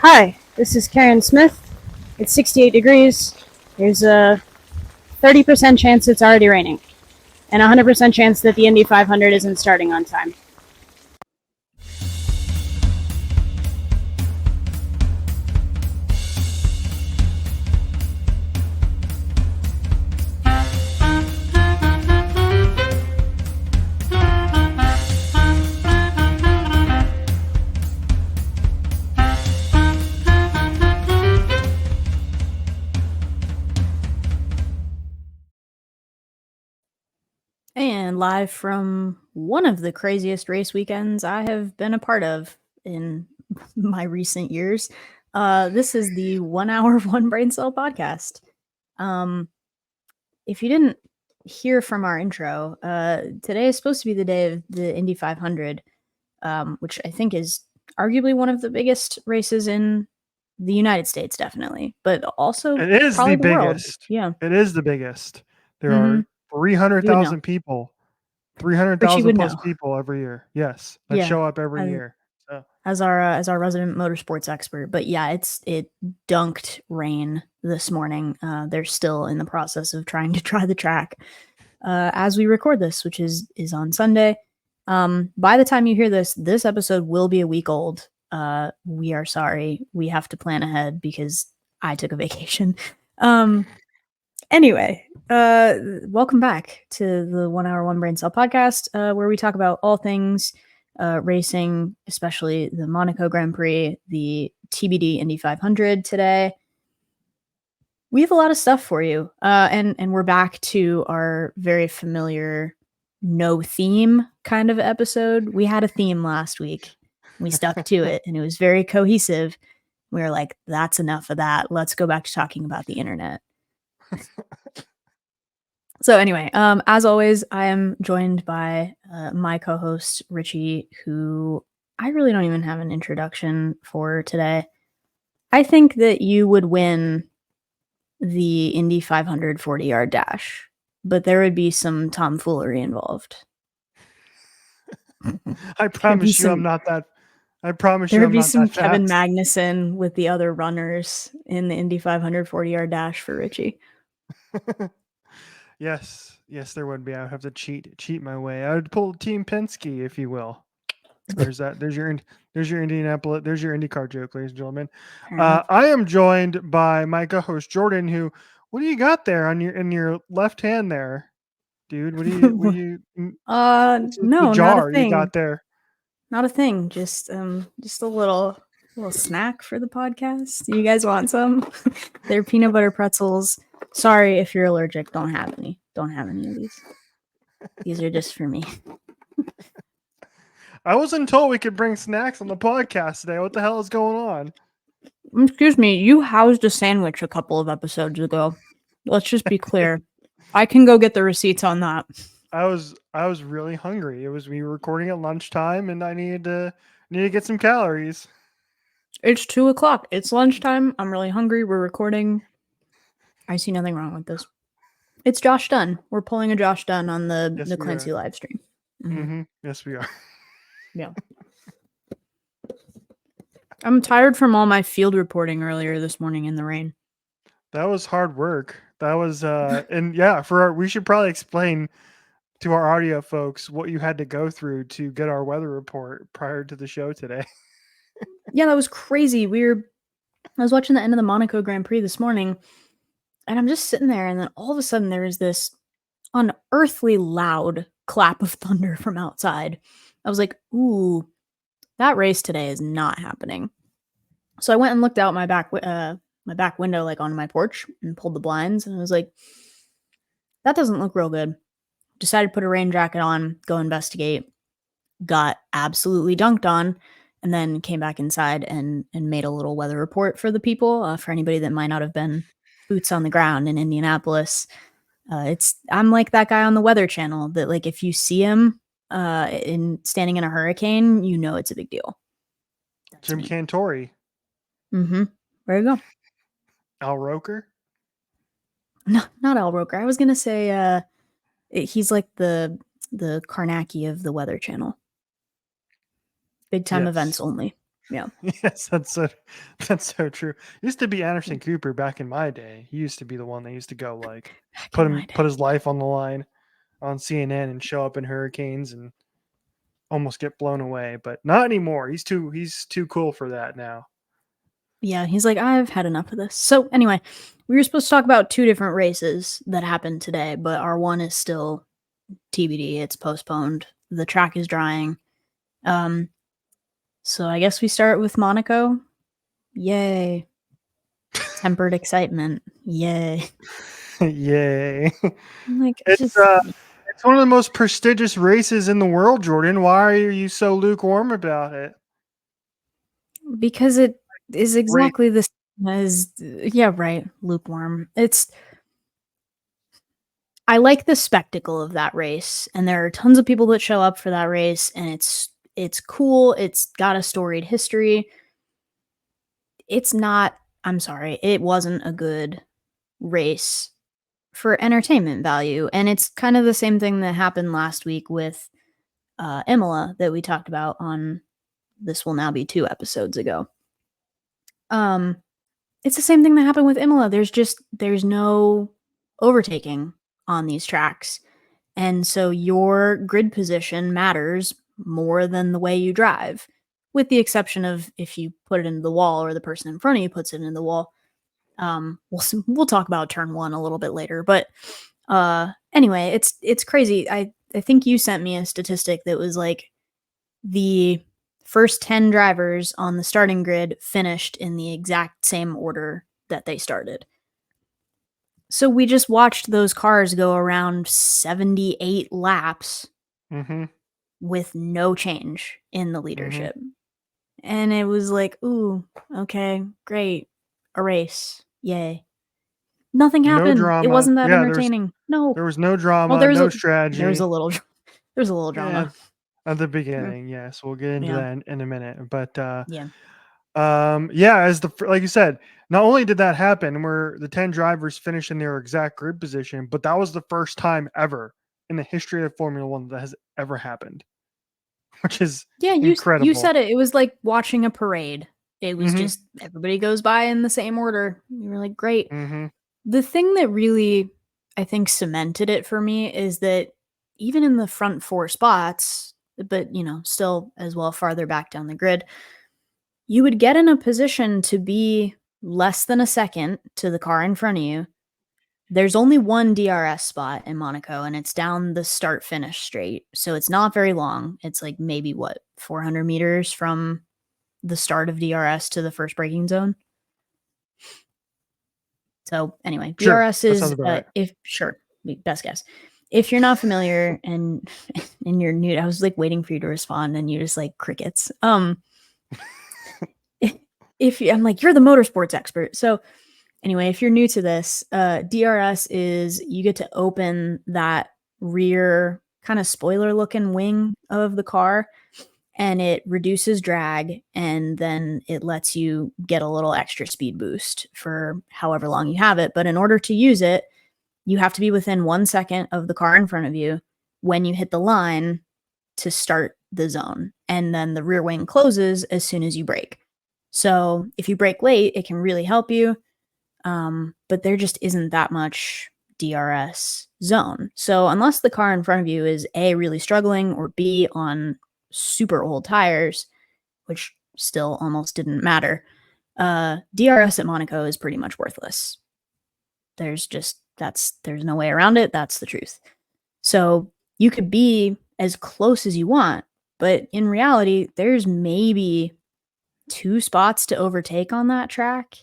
Hi, this is Karen Smith. It's 68 degrees. There's a 30% chance it's already raining, and a 100% chance that the Indy 500 isn't starting on time. And live from one of the craziest race weekends I have been a part of in my recent years. This is the 1 hour One Brain Cell podcast. If you didn't hear from our intro, today is supposed to be the day of the Indy 500, which I think is arguably one of the biggest races in the United States, definitely, but also it is probably the the world. biggest. Yeah, It is the biggest. There Mhm. are 300,000 people, Richie 300,000 would plus know. people every year. Yes, that Yeah, show up every year. So. as our resident motorsports expert. But yeah, it dunked rain this morning. They're still in the process of trying to dry the track as we record this, which is on Sunday. By the time you hear this episode will be a week old. We are sorry. We have to plan ahead because I took a vacation. Anyway, welcome back to the 1 hour One Brain Cell podcast, where we talk about all things racing, especially the Monaco Grand Prix, the TBD Indy 500 today. We have a lot of stuff for you, and we're back to our very familiar no theme kind of episode. We had a theme last week. We stuck to it, and it was very cohesive. We were like, that's enough of that. Let's go back to talking about the internet. So anyway, as always, I am joined by my co-host, Richie, who I really don't even have an introduction for today. I think that you would win the Indy 500 40-yard dash, but there would be some tomfoolery involved. I promise you, I'm not that. I promise you, There I'm would be not some that Kevin fast. Magnussen with the other runners in the Indy 500 40-yard dash for Richie. Yes, there would be. I would have to cheat my way. I would pull Team Penske, if you will. There's that. There's your Indianapolis. There's your IndyCar joke, ladies and gentlemen. I am joined by my co-host Jordan. Who? What do you got there on your left hand there, dude? What do you? It's No, a jar not a thing. You got there. Not a thing. Just a little snack for the podcast. You guys want some? They're peanut butter pretzels. Sorry if you're allergic. Don't have any. Don't have any of these. These are just for me. I wasn't told we could bring snacks on the podcast today. What the hell is going on? Excuse me. You housed a sandwich a couple of episodes ago. Let's just be clear. I can go get the receipts on that. I was really hungry. We were recording at lunchtime, and I needed to get some calories. It's 2:00. It's lunchtime. I'm really hungry. We're recording. I see nothing wrong with this. It's Josh Dunn. We're pulling a Josh Dunn on the Clancy live stream. Mm-hmm. Yes, we are. Yeah. I'm tired from all my field reporting earlier this morning in the rain. That was hard work. That was and yeah, we should probably explain to our audio folks what you had to go through to get our weather report prior to the show today. Yeah, that was crazy. I was watching the end of the Monaco Grand Prix this morning, and I'm just sitting there, and then all of a sudden there is this unearthly loud clap of thunder from outside. I was like, ooh, that race today is not happening. So I went and looked out my back window, like on my porch, and pulled the blinds, and I was like, that doesn't look real good. Decided to put a rain jacket on, go investigate, got absolutely dunked on, and then came back inside and made a little weather report for the people, for anybody that might not have been boots on the ground in Indianapolis. I'm like that guy on the Weather Channel that, like, if you see him standing in a hurricane, you know it's a big deal. That's Jim Cantori. Mm-hmm. There you go. Al Roker? No, not Al Roker. I was gonna say he's like the Karnacki of the Weather Channel. Big time events only. Yeah. Yes, that's so true. Used to be Anderson Cooper back in my day. He used to be the one that used to go like Back in my day. put his life on the line on CNN and show up in hurricanes and almost get blown away, but not anymore. He's too cool for that now. Yeah, he's like, I've had enough of this. So anyway, we were supposed to talk about 2 different races that happened today, but our one is still TBD. It's postponed. The track is drying. So I guess we start with Monaco. Yay. Tempered excitement. Yay. Yay. Like, It's one of the most prestigious races in the world, Jordan. Why are you so lukewarm about it? because it is exactly the same as, yeah, right, lukewarm. I like the spectacle of that race, and there are tons of people that show up for that race, and it's cool. It's got a storied history. It's not, I'm sorry, it wasn't a good race for entertainment value, and it's kind of the same thing that happened last week with Imola that we talked about on this will now be 2 episodes ago. It's the same thing that happened with Imola. There's no overtaking on these tracks. And so your grid position matters more than the way you drive, with the exception of if you put it into the wall or the person in front of you puts it into the wall. We'll talk about turn 1 a little bit later, but anyway, it's crazy. I think you sent me a statistic that was like the first 10 drivers on the starting grid finished in the exact same order that they started. So we just watched those cars go around 78 laps with no change in the leadership. And it was like, ooh, okay, great. A race. Yay. Nothing happened. No drama. It wasn't that entertaining. There was no drama, Well, no strategy. There was a little drama. At the beginning, yes. We'll get into that in a minute. But yeah, as like you said, not only did that happen where the 10 drivers finished in their exact grid position, but that was the first time ever in the history of Formula One that has ever happened, which is incredible. You said it. It was like watching a parade. It was just everybody goes by in the same order. You were like, great. The thing that really, I think, cemented it for me is that even in the front 4 spots, but still as well farther back down the grid, you would get in a position to be less than a second to the car in front of you. There's only one DRS spot in Monaco, and it's down the start-finish straight, so it's not very long. It's like maybe, 400 meters from the start of DRS to the first braking zone? So anyway, DRS is, best guess. If you're not familiar and you're new, I was like waiting for you to respond, and you just like crickets. I'm like, you're the motorsports expert. So anyway, if you're new to this, DRS is you get to open that rear kind of spoiler looking wing of the car, and it reduces drag, and then it lets you get a little extra speed boost for however long you have it. But in order to use it, you have to be within 1 second of the car in front of you when you hit the line to start the zone. And then the rear wing closes as soon as you brake. So if you brake late, it can really help you. But there just isn't that much DRS zone. So unless the car in front of you is A, really struggling, or B, on super old tires, which still almost didn't matter, DRS at Monaco is pretty much worthless. There's no way around it. That's the truth. So you could be as close as you want, but in reality, there's maybe 2 spots to overtake on that track.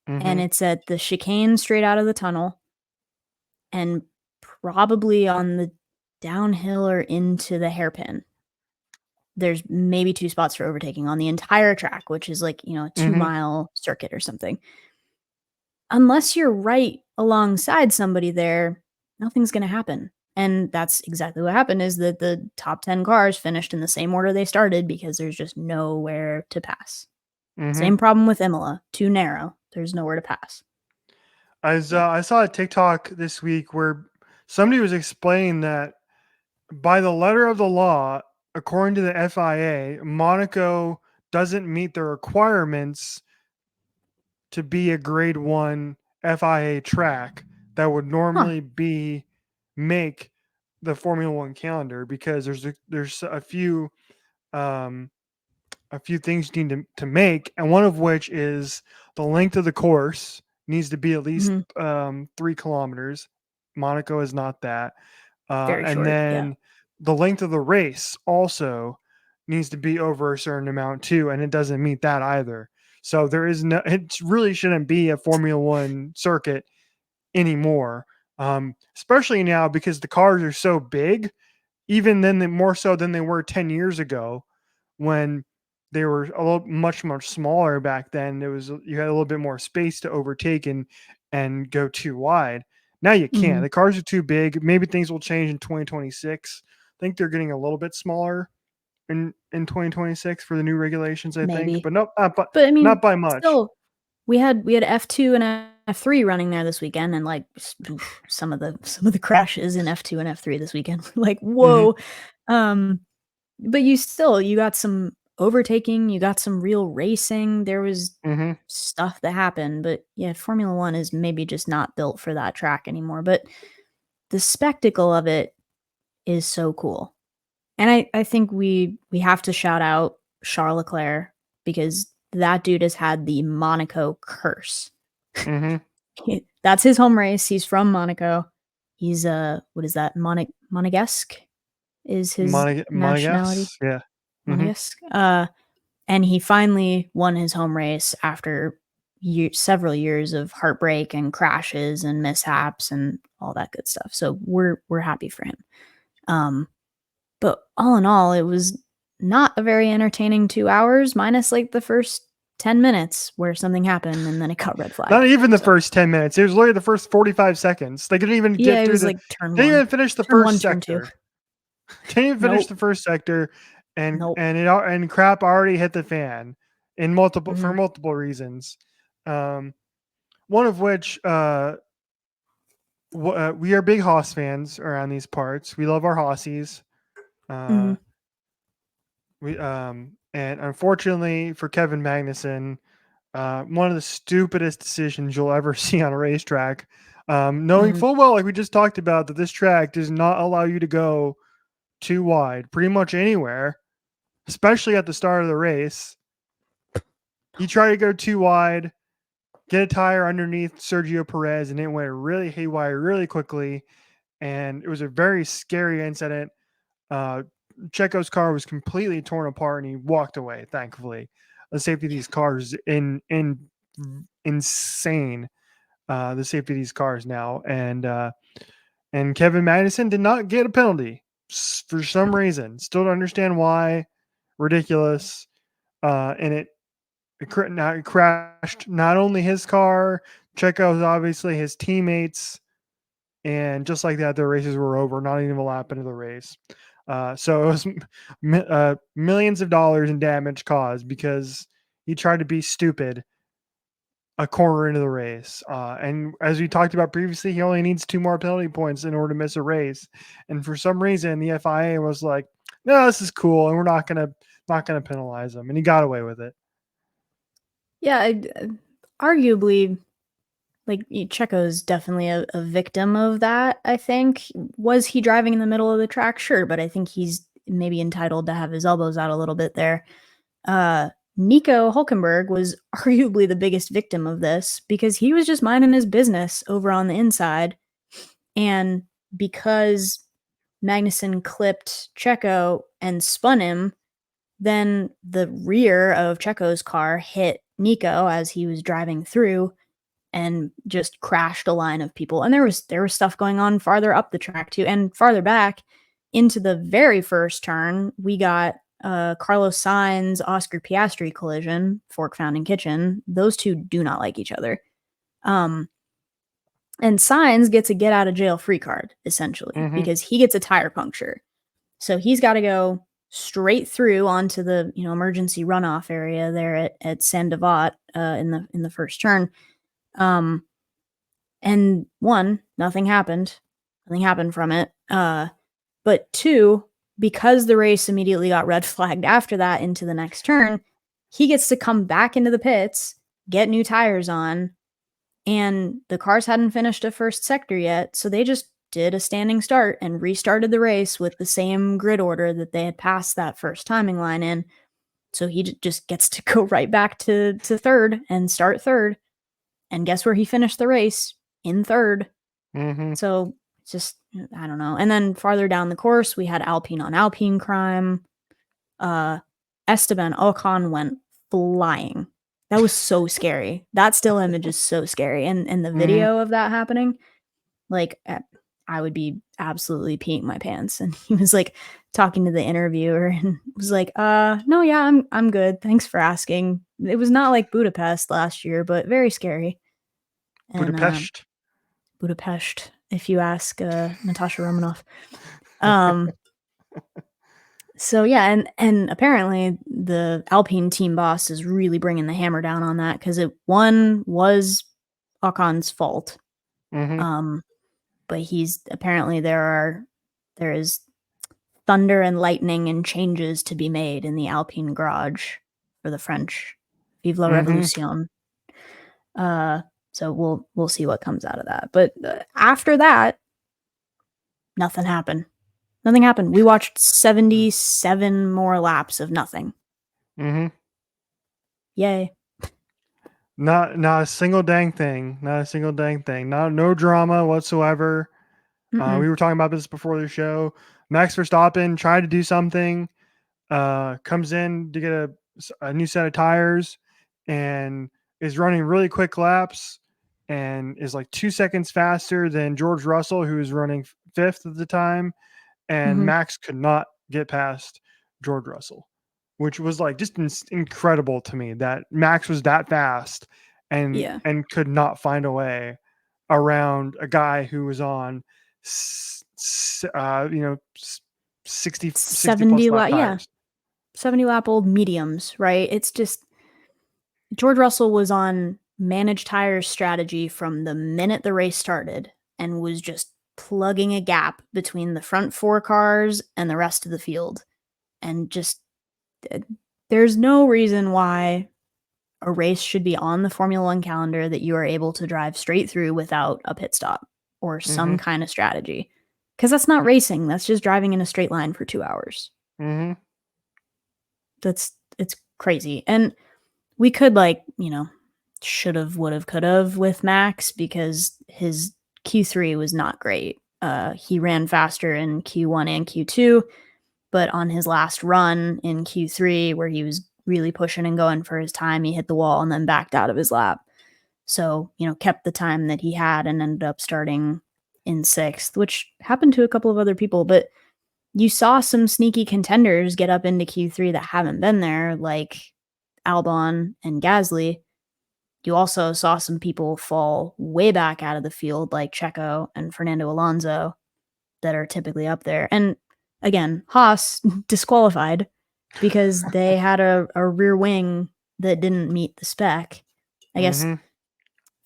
And it's at the chicane straight out of the tunnel, and probably on the downhill or into the hairpin. There's maybe 2 spots for overtaking on the entire track, which is like, a 2-mile circuit or something. Unless you're right alongside somebody there, nothing's going to happen. And that's exactly what happened, is that the top 10 cars finished in the same order they started because there's just nowhere to pass. Same problem with Imola. Too narrow. There's nowhere to pass. I saw a TikTok this week where somebody was explaining that by the letter of the law, according to the FIA, Monaco doesn't meet the requirements to be a grade 1 FIA track that would normally make the Formula 1 calendar, because there's a few things you need to make, and one of which is the length of the course needs to be at least 3 kilometers. Monaco is not that. Very And short, then the length of the race also needs to be over a certain amount too, and it doesn't meet that either. So it really shouldn't be a Formula 1 circuit anymore, especially now because the cars are so big, even then more so than they were 10 years ago when they were much smaller. Back then you had a little bit more space to overtake and go too wide. Now you can't. The cars are too big. Maybe things will change in 2026. I think they're getting a little bit smaller in 2026 for the new regulations, I think. But nope, but I mean, not by much. Still, we had F2 and F3 running there this weekend, and like some of the crashes in F2 and F3 this weekend. Like, whoa. But you got some overtaking, you got some real racing. There was stuff that happened, but yeah, Formula 1 is maybe just not built for that track anymore. But the spectacle of it is so cool. And I think we have to shout out Charles Leclerc, because that dude has had the Monaco curse. That's his home race. He's from Monaco. He's what is that? Monegasque is his nationality. Yeah. Monegasque. And he finally won his home race after several years of heartbreak and crashes and mishaps and all that good stuff. So we're happy for him. But all in all, it was not a very entertaining 2 hours, minus like the first 10 minutes where something happened and then it got red flag. Not even the first 10 minutes. It was literally the first 45 seconds. They couldn't even get through like turn They one. didn't even finish the Turn first one, sector. turn two. Didn't even finish the first sector, and crap already hit the fan for multiple reasons. One of which we are big Haas fans around these parts. We love our Haussies. And unfortunately for Kevin Magnussen, one of the stupidest decisions you'll ever see on a racetrack, knowing full well, like we just talked about, that this track does not allow you to go too wide pretty much anywhere, especially at the start of the race. He tried to go too wide, get a tire underneath Sergio Perez, and it went really haywire really quickly, and it was a very scary incident. Checo's car was completely torn apart, and he walked away. Thankfully, the safety of these cars insane. The safety of these cars now, and Kevin Magnussen did not get a penalty for some reason. Still don't understand why. Ridiculous. And it crashed not only his car, Checo's, obviously his teammates, and just like that, the races were over. Not even a lap into the race. So it was millions of dollars in damage caused because he tried to be stupid a corner into the race. And as we talked about previously, he only needs 2 more penalty points in order to miss a race. And for some reason, the FIA was like, "No, this is cool, and we're not gonna penalize him," and he got away with it. Yeah, arguably, like Checo's definitely a victim of that. I think. Was he driving in the middle of the track? Sure, but I think he's maybe entitled to have his elbows out a little bit there. Nico Hülkenberg was arguably the biggest victim of this because he was just minding his business over on the inside. And because Magnussen clipped Checo and spun him, then the rear of Checo's car hit Nico as he was driving through and just crashed a line of people. And there was stuff going on farther up the track too. And farther back into the very first turn, we got Carlos Sainz, Oscar Piastri collision, fork found in kitchen. Those two do not like each other. And Sainz gets a get out of jail free card, essentially, because he gets a tire puncture. So he's got to go straight through onto the emergency runoff area there at Saint-Devat in the first turn. And 1, nothing happened. Nothing happened from it. But 2, because the race immediately got red flagged after that into the next turn, he gets to come back into the pits, get new tires on, and the cars hadn't finished a first sector yet, so they just did a standing start and restarted the race with the same grid order that they had passed that first timing line in. So he just gets to go right back to third and start third. And guess where he finished the race? In third. Mm-hmm. So just, I don't know. And then farther down the course, we had Alpine on Alpine crime. Esteban Ocon went flying. That was so scary. That still image is so scary. And the video of that happening, like, I would be absolutely peeing my pants. And he was like talking to the interviewer and was like, no, yeah, I'm good. Thanks for asking. It was not like Budapest last year, but very scary. And, Budapest, if you ask Natasha Romanoff. So yeah, and apparently the Alpine team boss is really bringing the hammer down on that because one was Ocon's fault. But he's apparently there is thunder and lightning and changes to be made in the Alpine garage for the French. Vive la Revolution. So we'll see what comes out of that. But after that, nothing happened. Nothing happened. We watched 77 more laps of nothing. Yay. Not a single dang thing. Not a single dang thing. No drama whatsoever. We were talking about this before the show. Max Verstappen tried to do something, comes in to get a new set of tires and is running really quick laps and is like 2 seconds faster than George Russell, who was running 5th at the time. And Max could not get past George Russell, which was like just incredible to me that Max was that fast and could not find a way around a guy who was on 60 70 plus lap tires. 70 lap old mediums, right? It's just George Russell was on managed tires strategy from the minute the race started and was just plugging a gap between the front 4 cars and the rest of the field. And just there's no reason why a race should be on the Formula 1 calendar that you are able to drive straight through without a pit stop or some kind of strategy. Because that's not racing. That's just driving in a straight line for 2 hours. It's crazy. And we could should have, would have, could have with Max because his Q3 was not great. He ran faster in Q1 and Q2, but on his last run in Q3 where he was really pushing and going for his time, he hit the wall and then backed out of his lap. So, kept the time that he had and ended up starting in 6th, which happened to a couple of other people, but you saw some sneaky contenders get up into Q3 that haven't been there, like Albon and Gasly. You also saw some people fall way back out of the field, like Checo and Fernando Alonso, that are typically up there. And again, Haas disqualified because they had a rear wing that didn't meet the spec. I guess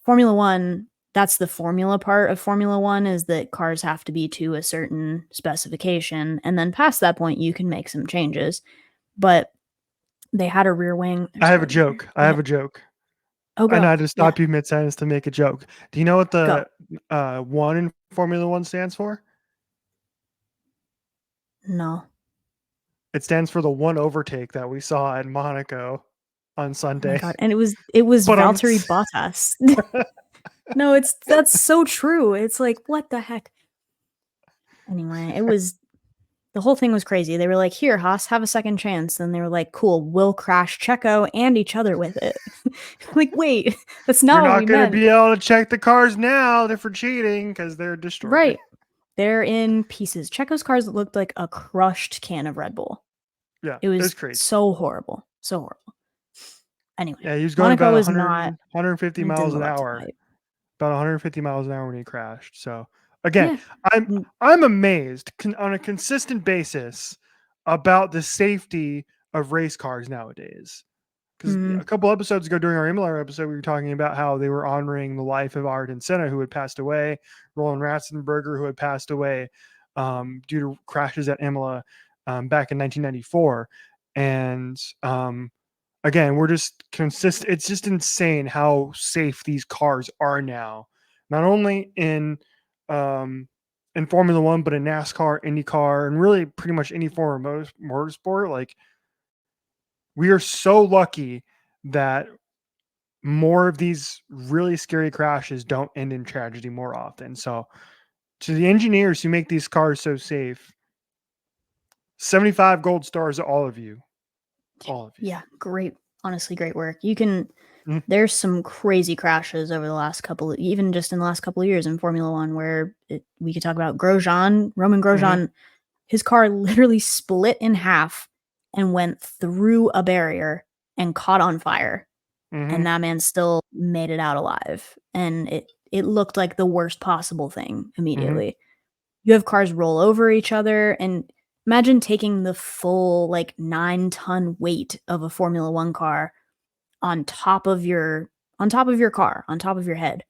Formula 1, that's the formula part of Formula 1 is that cars have to be to a certain specification. And then past that point, you can make some changes. But they had a rear wing. I have a joke. Oh, and I had to stop you mid-sentence to make a joke. Do you know what the 1 in Formula 1 stands for? No. It stands for the one overtake that we saw at Monaco on Sunday. Oh my God. And it was Valtteri Bottas. No, that's so true. It's like, what the heck? Anyway, the whole thing was crazy. They were like, here, Haas, have a second chance. And they were like, cool, we'll crash Checo and each other with it. Like, wait, that's not what we meant. You're not going to be able to check the cars now for cheating because they're destroyed. Right. They're in pieces. Checo's cars looked like a crushed can of Red Bull. Yeah, it was crazy. So horrible. So horrible. Anyway. Yeah, he was going about 150 miles an hour. About 150 miles an hour when he crashed. So again, I'm amazed on a consistent basis about the safety of race cars nowadays. Because a couple episodes ago during our Imola episode, we were talking about how they were honoring the life of Ayrton Senna, who had passed away, Roland Ratzenberger, who had passed away due to crashes at Imola back in 1994. And again, we're just consistent. It's just insane how safe these cars are now, not only in Formula One, but in NASCAR, IndyCar, and really pretty much any form of motorsport. Like, we are so lucky that more of these really scary crashes don't end in tragedy more often. So, to the engineers who make these cars so safe, 75 gold stars to all of you. All of you. Yeah, great. Honestly, great work. You can. Mm. There's some crazy crashes over the last even just in the last couple of years in Formula One, where we could talk about Roman Grosjean. His car literally split in half and went through a barrier and caught on fire, and that man still made it out alive. And it looked like the worst possible thing immediately. You have cars roll over each other, and imagine taking the full 9-ton weight of a Formula One car on top of your car, on top of your head.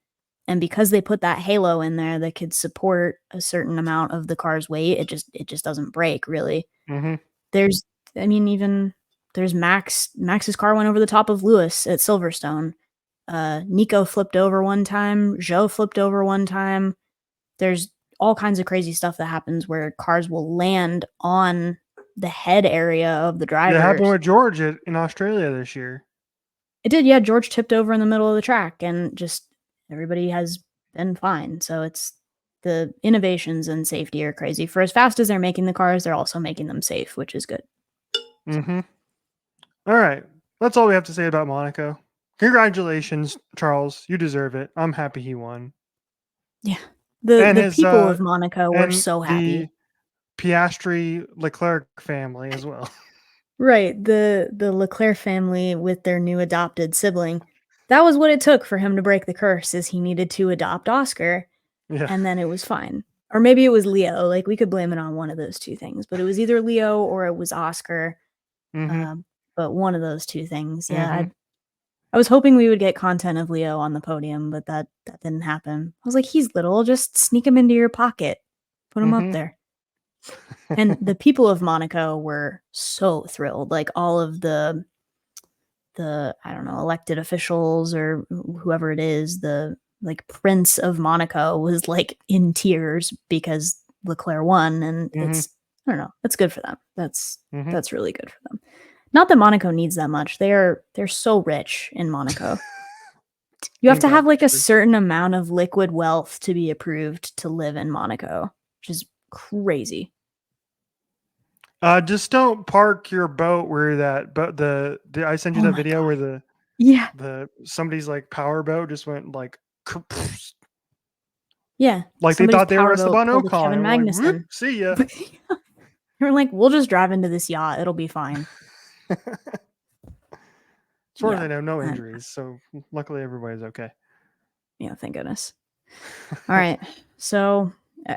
And because they put that halo in there that could support a certain amount of the car's weight, it just doesn't break really. There's Max's car went over the top of Lewis at Silverstone. Nico flipped over one time. Joe flipped over one time. There's all kinds of crazy stuff that happens where cars will land on the head area of the driver. It happened with George in Australia this year. It did, yeah. George tipped over in the middle of the track, and just everybody has been fine. So it's the innovations and safety are crazy. For as fast as they're making the cars, they're also making them safe, which is good. All right. That's all we have to say about Monaco. Congratulations, Charles. You deserve it. I'm happy he won. Yeah. The people of Monaco were so happy. The Piastri Leclerc family as well. Right. The Leclerc family with their new adopted sibling. That was what it took for him to break the curse, is he needed to adopt Oscar. Yeah. And then it was fine. Or maybe it was Leo. Like, we could blame it on one of those two things, but it was either Leo or it was Oscar. But one of those two things. Yeah. I was hoping we would get content of Leo on the podium, but that didn't happen. I was like, he's little, just sneak him into your pocket. Put him up there. And the people of Monaco were so thrilled. Like, all of the I don't know, elected officials or whoever it is, the Prince of Monaco was in tears because Leclerc won, and it's, I don't know, that's good for them. That's really good for them. Not that Monaco needs that much. They're so rich in Monaco. You have to have a certain amount of liquid wealth to be approved to live in Monaco, which is crazy. Just don't park your boat where I sent you that video where somebody's power boat just went yeah, they thought they were Esteban Ocon. Kevin Magnussen. See ya. You're like, we'll just drive into this yacht. It'll be fine. As far as I know, no injuries. So luckily everybody's okay. Yeah, thank goodness. All right. So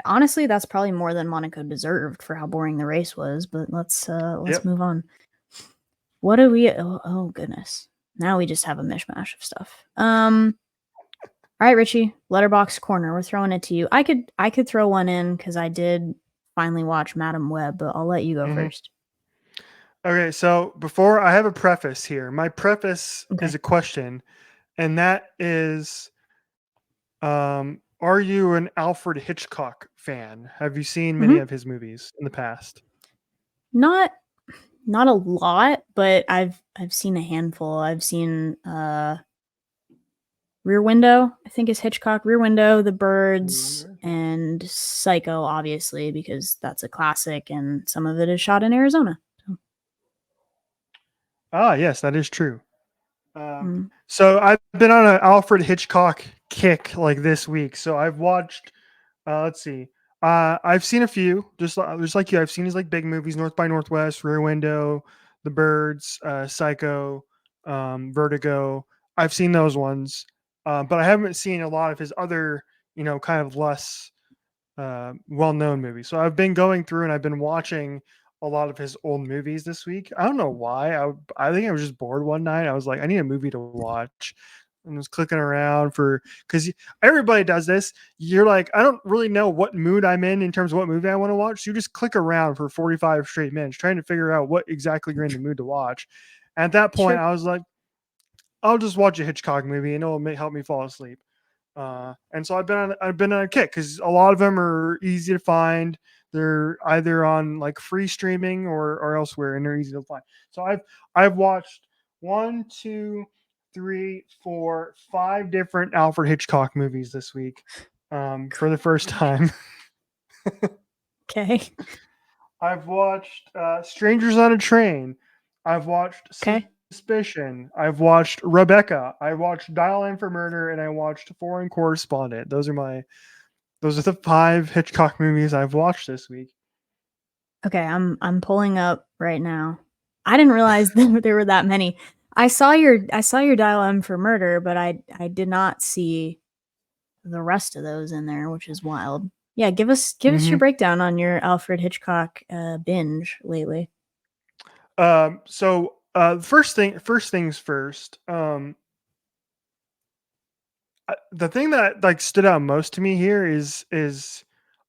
honestly, that's probably more than Monaco deserved for how boring the race was, but let's move on. What do we oh goodness. Now we just have a mishmash of stuff. All right, Richie, Letterbox Corner. We're throwing it to you. I could throw one in because I did finally watch Madam Web, but I'll let you go first. Okay, so before I have a preface here. My preface is a question, and that is, are you an Alfred Hitchcock fan? Have you seen many of his movies in the past? Not a lot, but I've seen a handful. I've seen Rear Window, I think is Hitchcock. Rear Window, The Birds, and Psycho, obviously, because that's a classic, and some of it is shot in Arizona. Ah, yes, that is true. So I've been on an Alfred Hitchcock kick this week. So I've watched, let's see, I've seen a few, just like you. I've seen his big movies: North by Northwest, Rear Window, The Birds, Psycho, Vertigo. I've seen those ones, but I haven't seen a lot of his other, kind of less well-known movies. So I've been going through and I've been watching a lot of his old movies this week. I don't know why. I think I was just bored one night. I was like, I need a movie to watch. And was clicking around because everybody does this. You're like, I don't really know what mood I'm in terms of what movie I want to watch. So you just click around for 45 straight minutes trying to figure out what exactly you're in the mood to watch. At that point, Sure. I was like, I'll just watch a Hitchcock movie and it'll help me fall asleep. And so I've been on a kick because a lot of them are easy to find. They're either on like free streaming or elsewhere, and they're easy to find. So I've watched 1, 2, 3, 4, 5 different Alfred Hitchcock movies this week for the first time. Okay. I've watched Strangers on a Train. I've watched Okay. Suspicion. I've watched Rebecca. I watched Dial M for Murder, and I watched Foreign Correspondent. Those are the 5 Hitchcock movies I've watched this week. Okay, I'm pulling up right now. I didn't realize there were that many. I saw your Dial M for Murder, but I did not see the rest of those in there, which is wild. Yeah, give us your breakdown on your Alfred Hitchcock binge lately. So first things first. The thing that like stood out most to me here is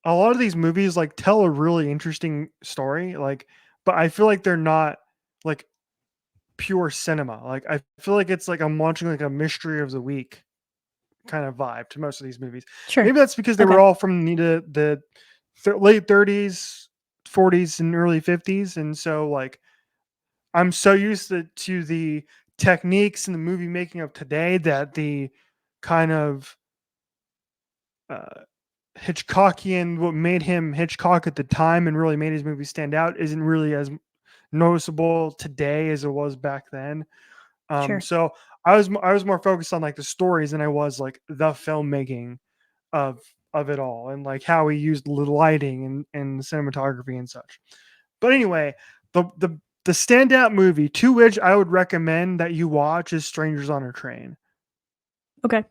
a lot of these movies like tell a really interesting story, like, but I feel like they're not like pure cinema. Like I feel like it's like I'm watching like a mystery of the week kind of vibe to most of these movies. Sure. Maybe that's because they Okay. were all from the late 30s, 40s, and early 50s, and so like I'm so used to the techniques in the movie making of today that the kind of Hitchcockian, what made him Hitchcock at the time and really made his movie stand out, isn't really as noticeable today as it was back then. Sure. So I was more focused on like the stories than I was like the filmmaking of it all, and like how he used the lighting and the cinematography and such. But anyway, the standout movie to which I would recommend that you watch is Strangers on a Train. Okay.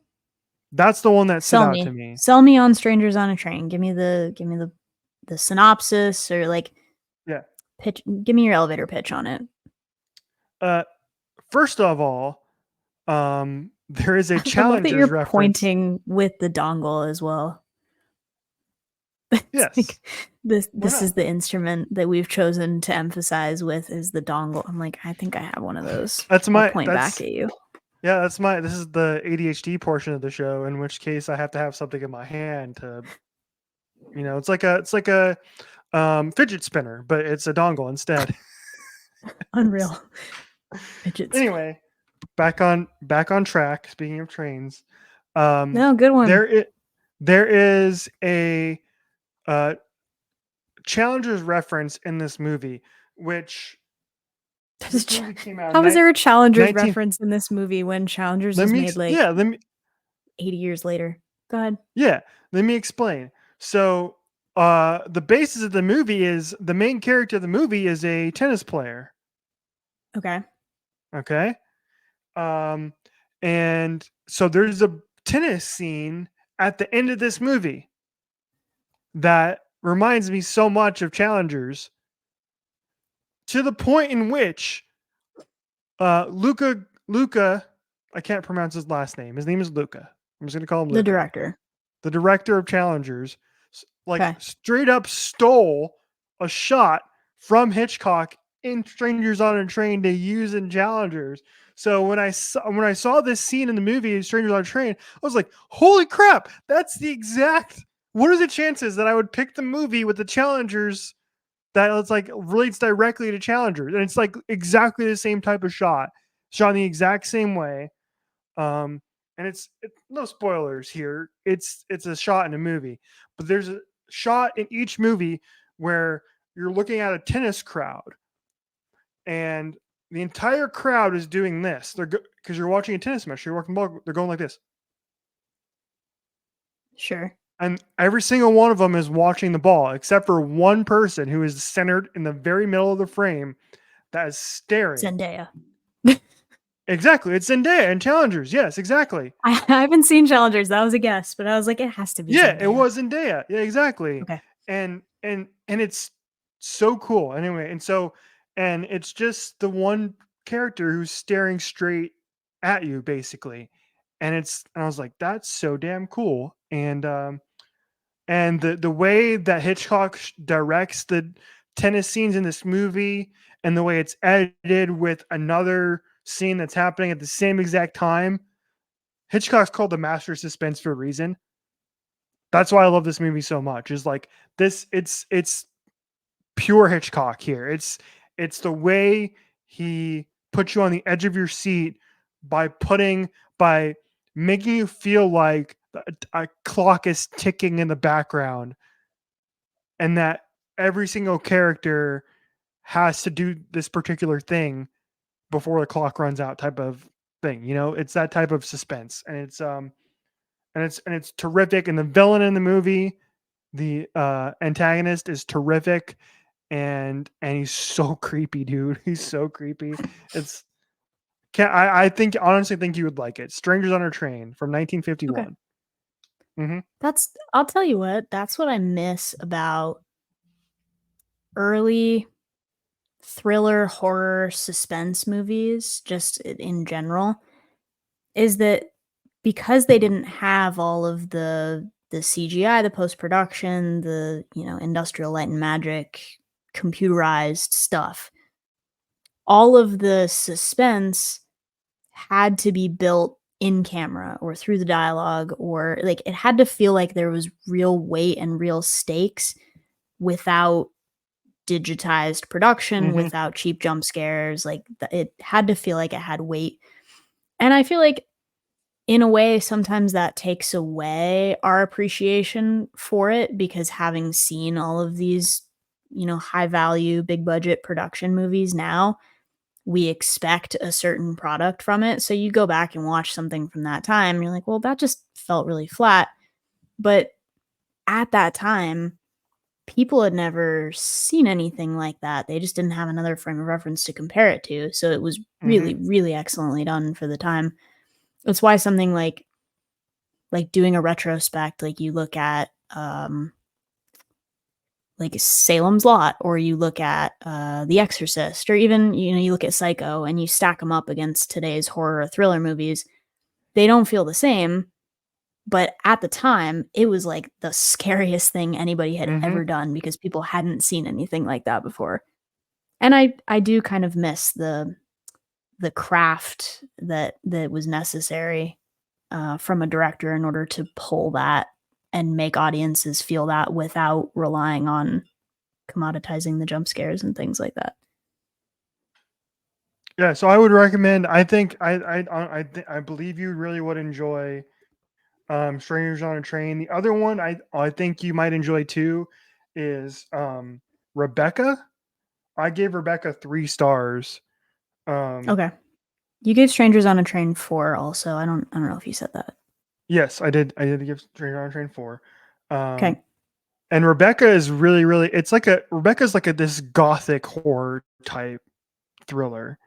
That's the one that stood out to me. Sell me on Strangers on a Train. Give me the synopsis, or like Yeah. pitch. Give me your elevator pitch on it. First of all, there is a I love that Challengers you're reference. pointing with the dongle as well. Yes. Like, this not? is the instrument that we've chosen to emphasize with is the dongle. I'm like, I think I have one of those. That's I'll my point back at you. Yeah, this is the ADHD portion of the show, in which case I have to have something in my hand to, it's like a fidget spinner, but it's a dongle instead. Unreal. Fidget spinner. Anyway, back on track. Speaking of trains, No, good one. there is a Challengers reference in this movie, which this movie came out. How is there a Challengers reference in this movie when Challengers was made like 80 years later? Go ahead. Yeah, let me explain. So, the basis of the movie is the main character of the movie is a tennis player. Okay. Okay. And so there's a tennis scene at the end of this movie that reminds me so much of Challengers, to the point in which Luca, I can't pronounce his last name. His name is Luca. I'm just going to call him Luca. The director of Challengers, like straight up stole a shot from Hitchcock in Strangers on a Train to use in Challengers. So when I saw this scene in the movie Strangers on a Train, I was like, holy crap, that's the exact. What are the chances that I would pick the movie with the Challengers that it's like relates directly to Challengers, and it's like exactly the same type of shot in the exact same way. And it's no spoilers here. It's a shot in a movie, but there's a shot in each movie where you're looking at a tennis crowd, and the entire crowd is doing this. Because you're watching a tennis match. You're watching the ball. They're going like this. Sure. And every single one of them is watching the ball, except for one person who is centered in the very middle of the frame that is staring. Zendaya. Exactly. It's Zendaya and Challengers. Yes, exactly. I haven't seen Challengers. That was a guess, but I was like, it has to be Zendaya. It was Zendaya. Yeah, exactly. Okay. And it's so cool. Anyway, and it's just the one character who's staring straight at you, basically. And I was like, that's so damn cool. And the way that Hitchcock directs the tennis scenes in this movie, and the way it's edited with another scene that's happening at the same exact time. Hitchcock's called the master of suspense for a reason. That's why I love this movie so much. Is like this. It's pure Hitchcock here. It's the way he puts you on the edge of your seat by making you feel like a clock is ticking in the background, and that every single character has to do this particular thing before the clock runs out, type of thing. It's that type of suspense, and it's terrific. And the villain in the movie, the antagonist, is terrific, and he's so creepy, dude. He's so creepy. I honestly think you would like it. Strangers on a Train from 1951. Okay. Mm-hmm. I'll tell you what, that's what I miss about early thriller, horror, suspense movies, just in general, is that because they didn't have all of the CGI, the post-production, the, industrial light and magic, computerized stuff, all of the suspense had to be built in camera or through the dialogue, or like it had to feel like there was real weight and real stakes without digitized production, without cheap jump scares. Like it had to feel like it had weight. And I feel like in a way, sometimes that takes away our appreciation for it, because having seen all of these, high value, big budget production movies now, we expect a certain product from it. So you go back and watch something from that time, and you're like, well, that just felt really flat. But at that time, people had never seen anything like that. They just didn't have another frame of reference to compare it to. So it was really, really excellently done for the time. That's why something like doing a retrospect, like you look at like Salem's Lot, or you look at The Exorcist, or even you look at Psycho, and you stack them up against today's horror or thriller movies. They don't feel the same, but at the time, it was like the scariest thing anybody had ever done, because people hadn't seen anything like that before. And I do kind of miss the craft that was necessary from a director in order to pull that and make audiences feel that without relying on commoditizing the jump scares and things like that. Yeah, so I would recommend. I think I believe you really would enjoy Strangers on a Train. The other one I think you might enjoy too is Rebecca. I gave Rebecca 3 stars. Okay. You gave Strangers on a Train 4 also. I don't know if you said that. Yes, I did. I did give Strangers on a Train 4. Okay. And Rebecca is really, really. Rebecca's like this gothic horror type thriller.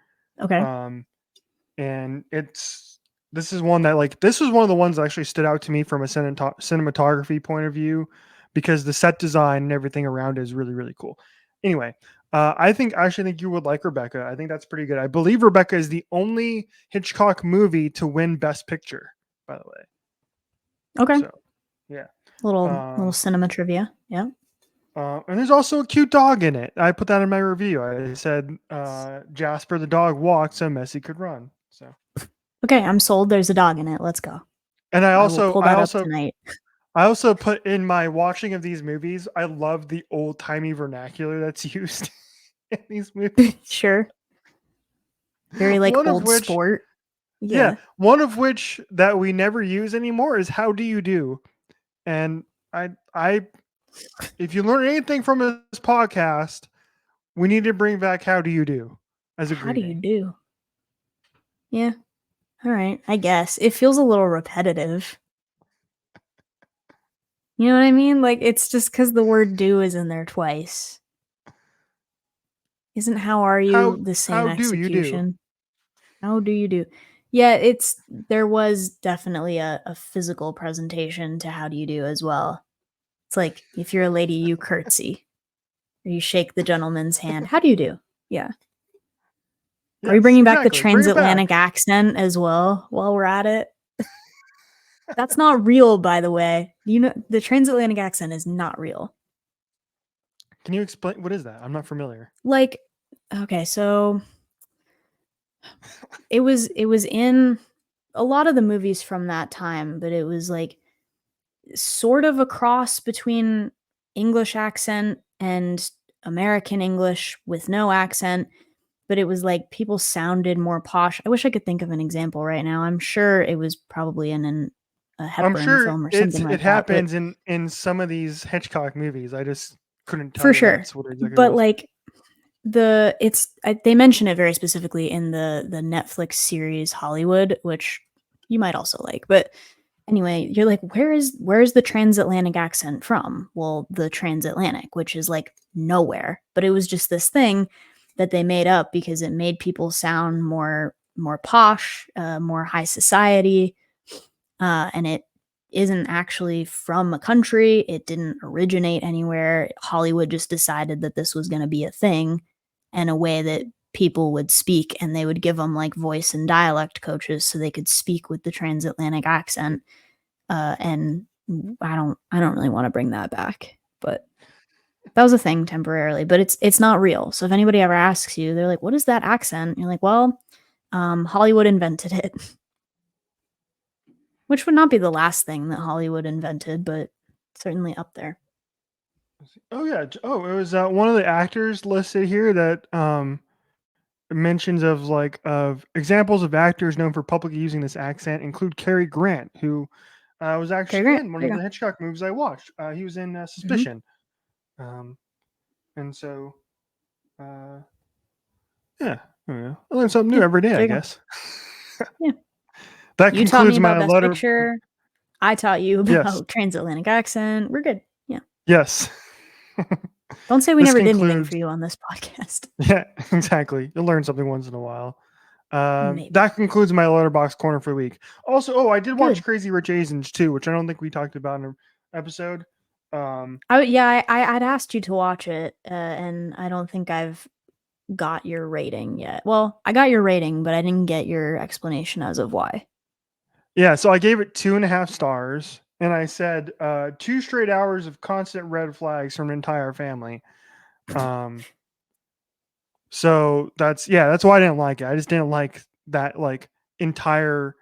Okay. And this is one that this was one of the ones that actually stood out to me from a cinematography point of view, because the set design and everything around it is really, really cool. Anyway, I actually think you would like Rebecca. I think that's pretty good. I believe Rebecca is the only Hitchcock movie to win Best Picture, by the way. Okay. So, yeah. Little cinema trivia. Yeah. And there's also a cute dog in it. I put that in my review. I said Jasper the dog walked so Messi could run. So okay, I'm sold. There's a dog in it. Let's go. And I will pull that up tonight. I also put in my watching of these movies, I love the old timey vernacular that's used in these movies. Sure. Very old sport. Yeah. One of which that we never use anymore is "How do you do?" And I if you learn anything from this podcast, we need to bring back "How do you do?" as a greeting. How do you do? Yeah. All right. I guess it feels a little repetitive. You know what I mean? Like, it's just because the word "do" is in there twice. Isn't "how are you" the same execution? How do you do? Yeah, there was definitely a physical presentation to "how do you do" as well. It's like, if you're a lady, you curtsy, or you shake the gentleman's hand. How do you do? Yeah. Yes, are we bringing back the transatlantic accent as well while we're at it? That's not real, by the way. The transatlantic accent is not real. Can you explain what is that? I'm not familiar. Like, Okay, so it was in a lot of the movies from that time, but it was like sort of a cross between English accent and American English with no accent, but it was like people sounded more posh. I wish I could think of an example right now. I'm sure it was probably in a I'm Hepburn sure film or something it like that, but happens in some of these Hitchcock movies. I just couldn't tell for you sure. that's what it exactly But was. like they mention it very specifically in the Netflix series Hollywood, which you might also like. But anyway, you're like, where's the transatlantic accent from? Well, the transatlantic, which is like nowhere. But it was just this thing that they made up because it made people sound more posh, more high society, and it isn't actually from a country. It didn't originate anywhere. Hollywood just decided that this was going to be a thing and a way that people would speak, and they would give them like voice and dialect coaches so they could speak with the transatlantic accent. And I don't really want to bring that back, but that was a thing temporarily, but it's not real. So if anybody ever asks you, they're like, what is that accent? You're like, well, Hollywood invented it. Which would not be the last thing that Hollywood invented, but certainly up there. Oh yeah. Oh, it was one of the actors listed here that mentions of examples of actors known for publicly using this accent include Cary Grant, who was actually Grant, in one there of you the go. Hitchcock movies I watched. He was in Suspicion, and so yeah, I learn something new Yeah, every day, there I you go. guess. Yeah. That You taught me concludes my about Best letter. Picture. I taught you about Yes. transatlantic accent. We're good. Yeah. Yes. Don't say we This never did anything concludes- for you on this podcast. Yeah, exactly. You'll learn something once in a while. Maybe. That concludes my letterbox corner for the week. Also, I did watch Good. Crazy Rich Asians too, which I don't think we talked about in an episode. I'd asked you to watch it, and I don't think I've got your rating yet. Well, I got your rating, but I didn't get your explanation as of why. Yeah, so I gave it 2.5 stars, and I said 2 straight hours of constant red flags from an entire family. So that's why I didn't like it. I just didn't like that entire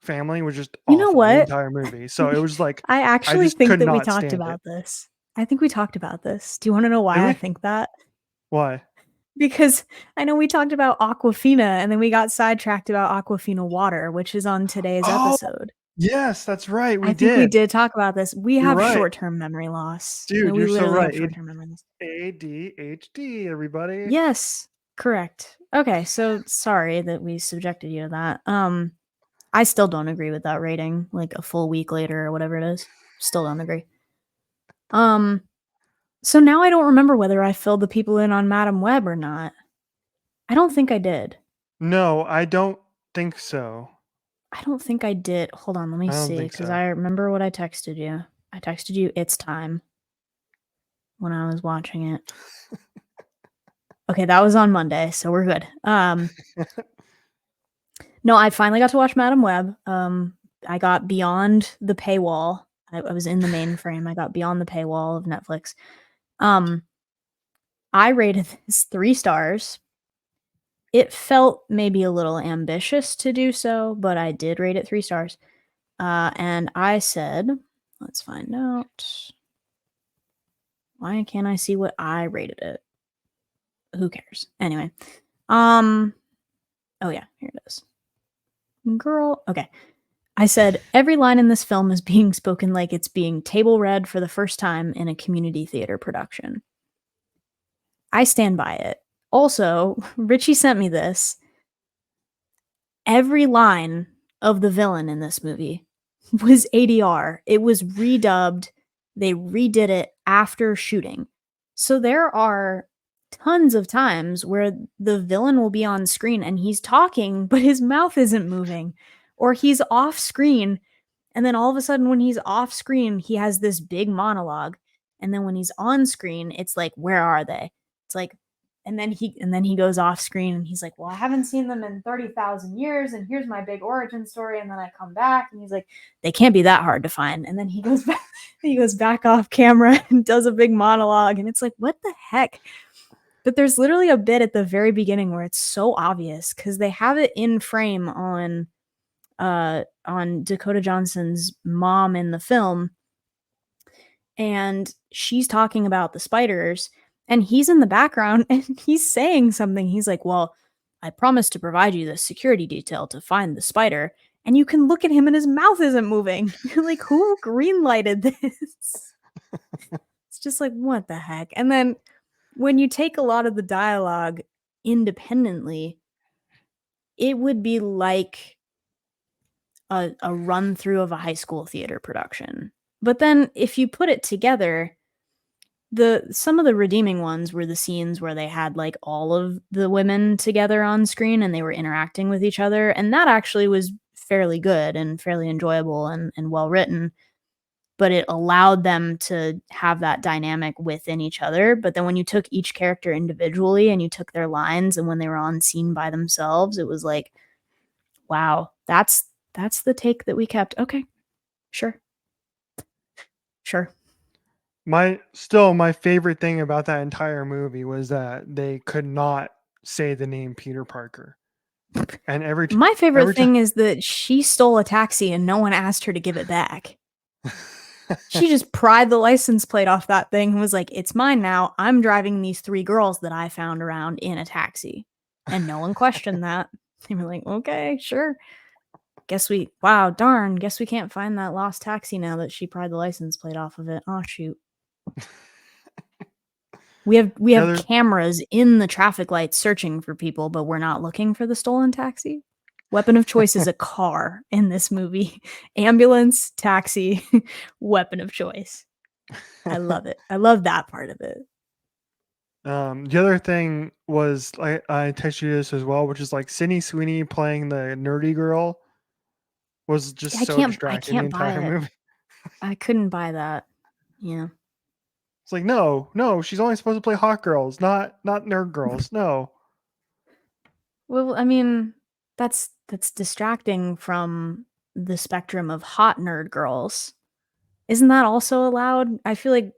family was just You know awful, the what? entire movie. So it was like I actually just think could that we not talked stand about it. this. I think we talked about this. Do you want to know Did why I we? think that? Why? Because I know we talked about Aquafina and then we got sidetracked about Aquafina water, which is on today's Oh, episode. yes, that's right. I think we did talk about this. We You're have right. short-term memory loss. Dude, No, we you're so literally right. have short-term memory loss. ADHD, everybody. Yes, correct. Okay, so sorry that we subjected you to that. I still don't agree with that rating, like a full week later or whatever it is. Still don't agree. So now I don't remember whether I filled the people in on Madam Web or not. I don't think I did. No, I don't think so. I don't think I did. Hold on, let me I don't see, think because so. I remember what I texted you. I texted you it's time when I was watching it. Okay, that was on Monday, so we're good. No, I finally got to watch Madam Web. I got beyond the paywall. I was in the mainframe. I got beyond the paywall of Netflix. I rated this 3 stars. It felt maybe a little ambitious to do so, but I did rate it 3 stars. And I said, let's find out. Why can't I see what I rated it? Who cares? Anyway. Oh yeah, here it is. Girl, okay. I said, every line in this film is being spoken like it's being table read for the first time in a community theater production. I stand by it. Also, Richie sent me this. Every line of the villain in this movie was ADR. It was redubbed. They redid it after shooting. So there are tons of times where the villain will be on screen and he's talking, but his mouth isn't moving, or he's off screen. And then all of a sudden, when he's off screen, he has this big monologue. And then when he's on screen, it's like, where are they? It's like, and then he goes off screen and he's like, well, I haven't seen them in 30,000 years. And here's my big origin story. And then I come back and he's like, they can't be that hard to find. And then he goes back off camera and does a big monologue. And it's like, what the heck? But there's literally a bit at the very beginning where it's so obvious because they have it in frame on Dakota Johnson's mom in the film, and she's talking about the spiders, and he's in the background and he's saying something. He's like, well, I promised to provide you the security detail to find the spider. And you can look at him and his mouth isn't moving. You're like, who green lighted this? It's just like, what the heck? And then when you take a lot of the dialogue independently, it would be like a run through of a high school theater production. But then if you put it together, some of the redeeming ones were the scenes where they had like all of the women together on screen and they were interacting with each other. And that actually was fairly good and fairly enjoyable and well written. But it allowed them to have that dynamic within each other. But then when you took each character individually and you took their lines and when they were on scene by themselves, it was like, wow, that's the take that we kept. Okay, sure. My favorite thing about that entire movie was that they could not say the name Peter Parker. And my favorite thing is that she stole a taxi and no one asked her to give it back. She just pried the license plate off that thing and was like, it's mine now. I'm driving these 3 girls that I found around in a taxi. And no one questioned that. They were like, okay, sure. Guess we can't find that lost taxi now that she pried the license plate off of it. Oh, shoot. We have cameras in the traffic lights searching for people, but we're not looking for the stolen taxi. Weapon of choice is a car in this movie. Ambulance, taxi, weapon of choice. I love it. I love that part of it. The other thing was I texted you this as well, which is like Sydney Sweeney playing the nerdy girl was just so distracting the entire movie. I couldn't buy that. Yeah. It's like, no, she's only supposed to play hot girls, not nerd girls. No. Well, I mean, that's distracting from the spectrum of hot nerd girls. Isn't that also allowed? I feel like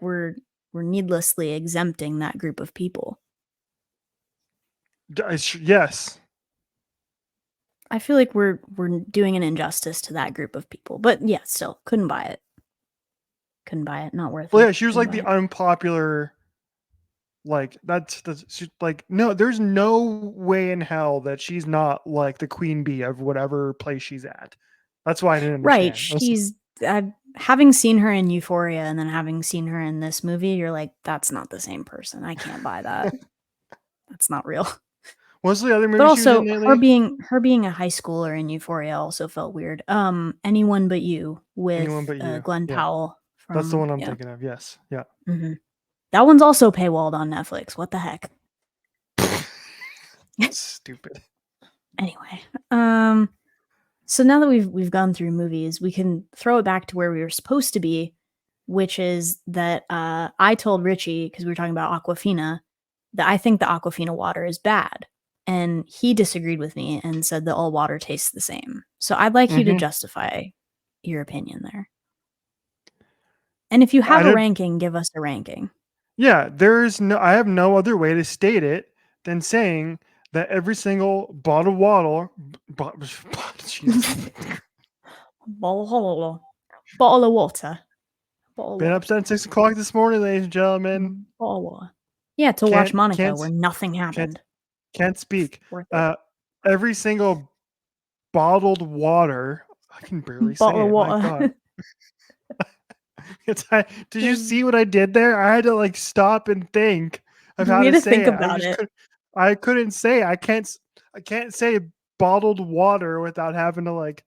we're needlessly exempting that group of people. Yes. I feel like we're doing an injustice to that group of people. But yeah, still couldn't buy it. Not worth it. Well, yeah, she was like the unpopular. Like that's like, no, there's no way in hell that she's not like the queen bee of whatever place she's at. That's why I didn't understand. Right. She's having seen her in Euphoria and then having seen her in this movie, you're like, that's not the same person. I can't buy that. That's not real. What's the other movie? But also, her being a high schooler in Euphoria also felt weird. Anyone But You with Glenn Powell. That's the one I'm thinking of. Yes. Yeah. Mm-hmm. That one's also paywalled on Netflix. What the heck? Stupid. Anyway, so now that we've gone through movies, we can throw it back to where we were supposed to be, which is that I told Richie, because we were talking about Aquafina, that I think the Aquafina water is bad. And he disagreed with me and said that all water tastes the same. So I'd like you to justify your opinion there. And if you have a ranking, give us a ranking. Yeah, I have no other way to state it than saying that every single bottle of water, bottle of water. Been up since 6 o'clock this morning, ladies and gentlemen. Bottle of water. Yeah, to watch Monaco, where nothing happened. Can't speak. Every single bottled water. I can barely say it. My God. Did you see what I did there? I had to like stop and think of how to say think it. About it. I couldn't say it. I can't say bottled water without having to like.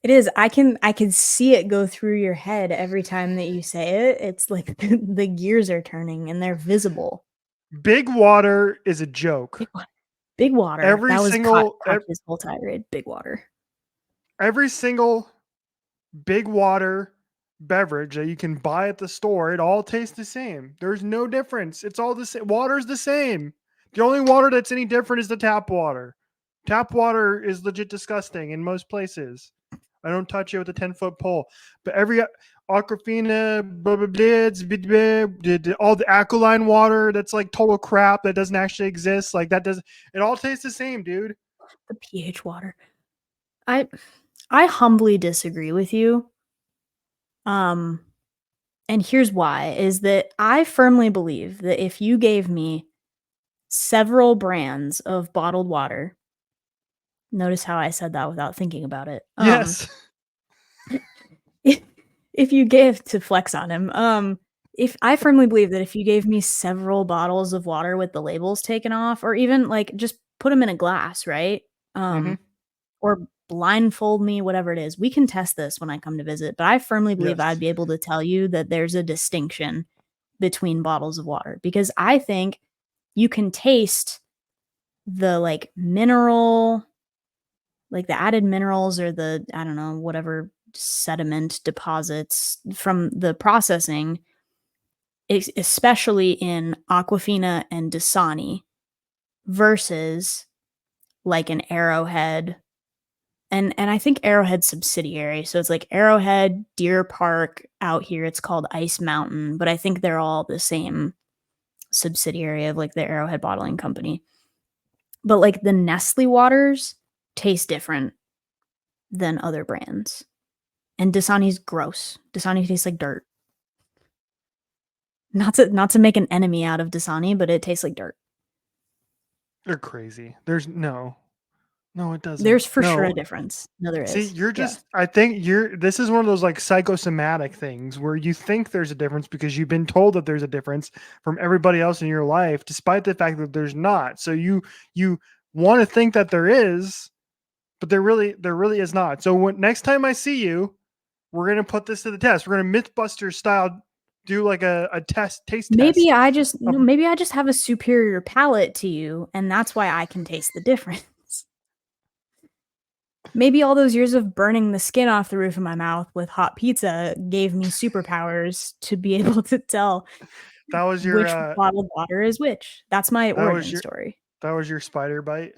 It is. I can see it go through your head every time that you say it. It's like the gears are turning and they're visible. Big water is a joke. Big water. Every single his whole tirade. Big water. Every single big water beverage that you can buy at the store, it all tastes the same. There's no difference. It's all the same. Water's the same. The only water that's any different is the tap water. Tap water is legit disgusting in most places. I don't touch it with a 10-foot pole. But every Aquafina, blah, blah, blah, all the alkaline water that's like total crap that doesn't actually exist. Like that doesn't. It all tastes the same, dude. The pH water. I humbly disagree with you. And here's why, is that I firmly believe that if you gave me several brands of bottled water, notice how I said that without thinking about it. Yes. If you gave to flex on him, if I firmly believe that if you gave me several bottles of water with the labels taken off, or even like just put them in a glass, right? Or blindfold me, whatever it is, we can test this when I come to visit. But I firmly believe Yes. I'd be able to tell you that there's a distinction between bottles of water, because I think you can taste the like mineral, like the added minerals or the, I don't know, whatever sediment deposits from the processing, especially in Aquafina and Dasani, versus like an Arrowhead. And I think Arrowhead subsidiary. So it's like Arrowhead, Deer Park, out here it's called Ice Mountain, but I think they're all the same subsidiary of like the Arrowhead bottling company. But like the Nestle waters taste different than other brands. And Dasani's gross. Dasani tastes like dirt. Not to make an enemy out of Dasani, but it tastes like dirt. They're crazy. There's no, it doesn't. There's for sure a difference. No, there is. See, you're just, I think this is one of those like psychosomatic things where you think there's a difference because you've been told that there's a difference from everybody else in your life, despite the fact that there's not. So you want to think that there is, but there really is not. So next time I see you, we're going to put this to the test. We're going to Mythbuster style do like a taste test. Maybe I just have a superior palate to you, and that's why I can taste the difference. Maybe all those years of burning the skin off the roof of my mouth with hot pizza gave me superpowers to be able to tell that was your which bottled water is which. That's my origin story. That was your spider bite.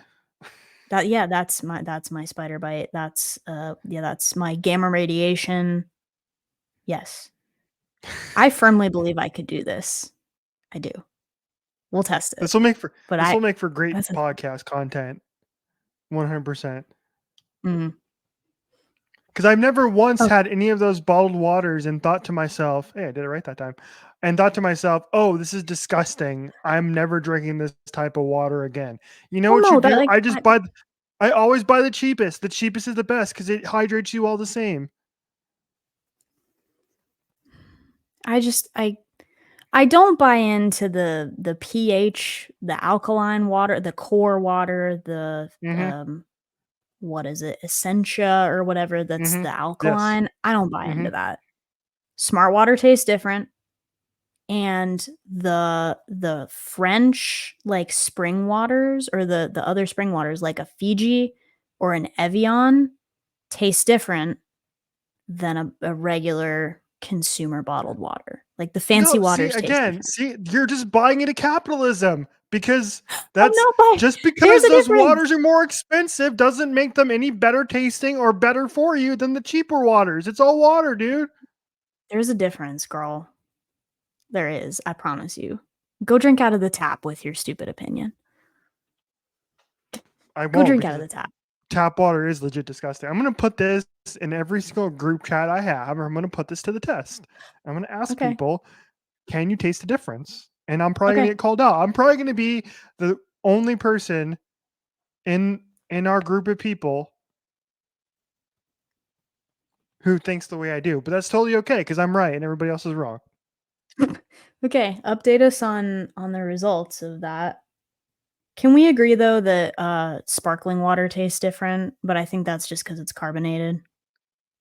That's my spider bite. That's my gamma radiation. Yes. I firmly believe I could do this. I do. We'll test it. This will make for great podcast content. 100%. Because I've never once had any of those bottled waters and thought to myself, hey, I did it right that time. And thought to myself, oh, this is disgusting. I'm never drinking this type of water again. You know what you do? Like, I always buy the cheapest. The cheapest is the best because it hydrates you all the same. I don't buy into the pH, the alkaline water, the core water, the what is it, Essentia or whatever, that's the alkaline. Yes. I don't buy into that. Smart water tastes different. And the French like spring waters, or the other spring waters like a Fiji or an Evian, taste different than a regular consumer bottled water. Like the fancy waters taste different. See, you're just buying into capitalism. Because that's just because those difference. Waters are more expensive doesn't make them any better tasting or better for you than the cheaper waters. It's all water, dude. There's a difference, girl. There is. I promise you. Go drink out of the tap with your stupid opinion. I won't. Go drink out of the tap. Tap water is legit disgusting. I'm going to put this in every single group chat I have. I'm going to put this to the test. I'm going to ask people, can you taste the difference? And I'm probably going to get called out. I'm probably going to be the only person in our group of people who thinks the way I do. But that's totally okay because I'm right and everybody else is wrong. Okay, update us on the results of that. Can we agree though that sparkling water tastes different? But I think that's just because it's carbonated.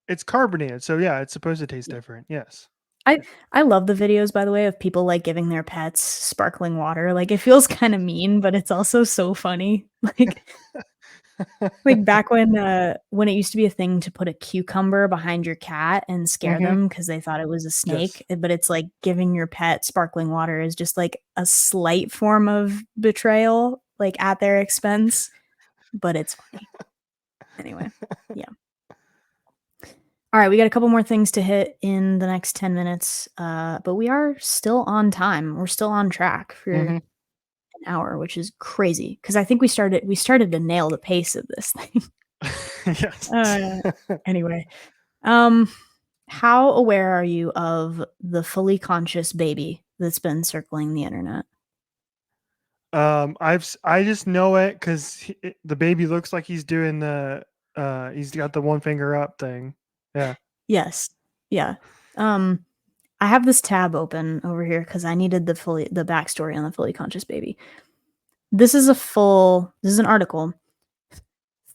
It's carbonated, so yeah, it's supposed to taste different. Yes. I love the videos, by the way, of people like giving their pets sparkling water. Like it feels kind of mean, but it's also so funny. Like back when it used to be a thing to put a cucumber behind your cat and scare them because they thought it was a snake. Yes. But it's like giving your pet sparkling water is just like a slight form of betrayal, like at their expense. But it's funny. Anyway, yeah. All right, we got a couple more things to hit in the next 10 minutes, but we are still on time. We're still on track for an hour, which is crazy because I think we started to nail the pace of this thing. Yes. Anyway, how aware are you of the fully conscious baby that's been circling the internet? I just know it because the baby looks like he's doing he's got the one finger up thing. Yeah. Yes. Yeah. I have this tab open over here because I needed the backstory on the fully conscious baby. This is an article.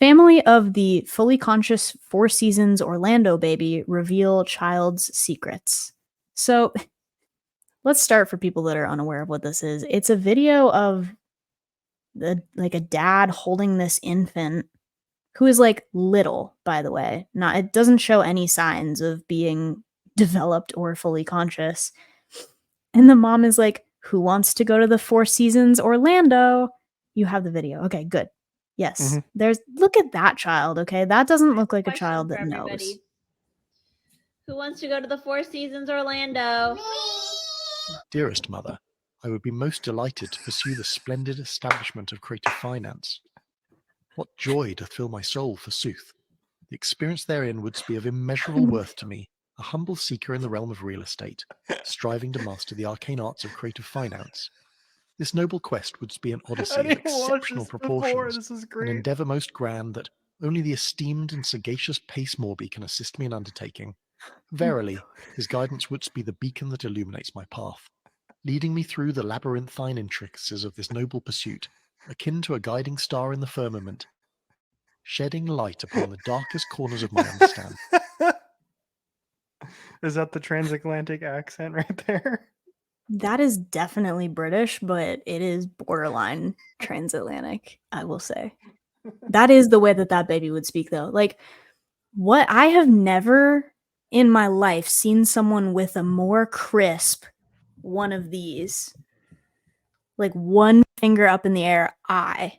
Family of the fully conscious Four Seasons Orlando baby reveal child's secrets. So let's start for people that are unaware of what this is. It's a video of a dad holding this infant who is like little, by the way. It doesn't show any signs of being developed or fully conscious. And the mom is like, "Who wants to go to the Four Seasons Orlando?" You have the video. Okay, good. Yes. Look at that child, okay? That doesn't look like a child that knows. Who wants to go to the Four Seasons Orlando? Dearest mother, I would be most delighted to pursue the splendid establishment of creative finance. What joy doth fill my soul, forsooth! The experience therein would be of immeasurable worth to me, a humble seeker in the realm of real estate, striving to master the arcane arts of creative finance. This noble quest would be an odyssey of exceptional proportions, an endeavour most grand that only the esteemed and sagacious Pace Morby can assist me in undertaking. Verily, his guidance would be the beacon that illuminates my path, leading me through the labyrinthine intricacies of this noble pursuit, akin to a guiding star in the firmament, shedding light upon the darkest corners of my understanding. Is that the transatlantic accent right there? That is definitely British, but it is borderline transatlantic, I will say. That is the way that baby would speak, though. Like, what I have never in my life seen someone with a more crisp one of these, like one finger up in the air eye,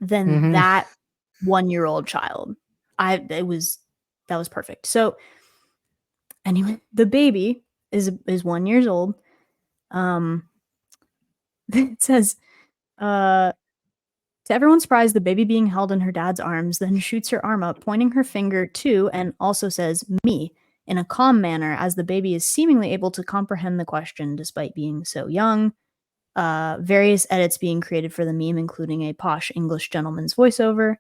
than that 1-year-old child. That was perfect. So anyway, the baby is 1 year old. It says, to everyone's surprise, the baby being held in her dad's arms then shoots her arm up, pointing her finger to, and also says, "me," in a calm manner, as the baby is seemingly able to comprehend the question despite being so young. Various edits being created for the meme, including a posh English gentleman's voiceover.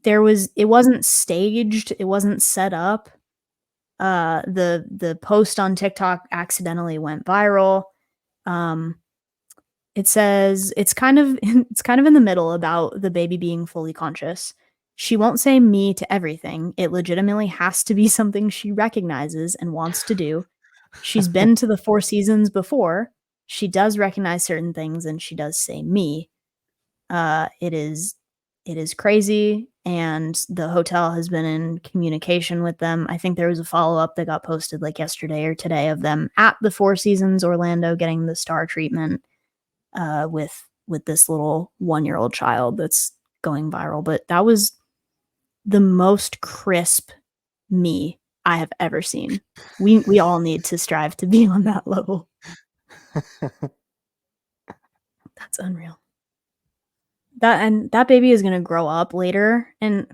It wasn't staged, it wasn't set up. The post on TikTok accidentally went viral. It says it's kind of in the middle about the baby being fully conscious. She won't say me to everything. It legitimately has to be something she recognizes and wants to do. She's been to the Four Seasons before. She does recognize certain things and she does say me. It is crazy, and the hotel has been in communication with them. I think there was a follow-up that got posted like yesterday or today of them at the Four Seasons Orlando getting the star treatment with this little 1-year-old child that's going viral. But that was the most crisp me I have ever seen. We all need to strive to be on that level. That's unreal. That baby is gonna grow up later, and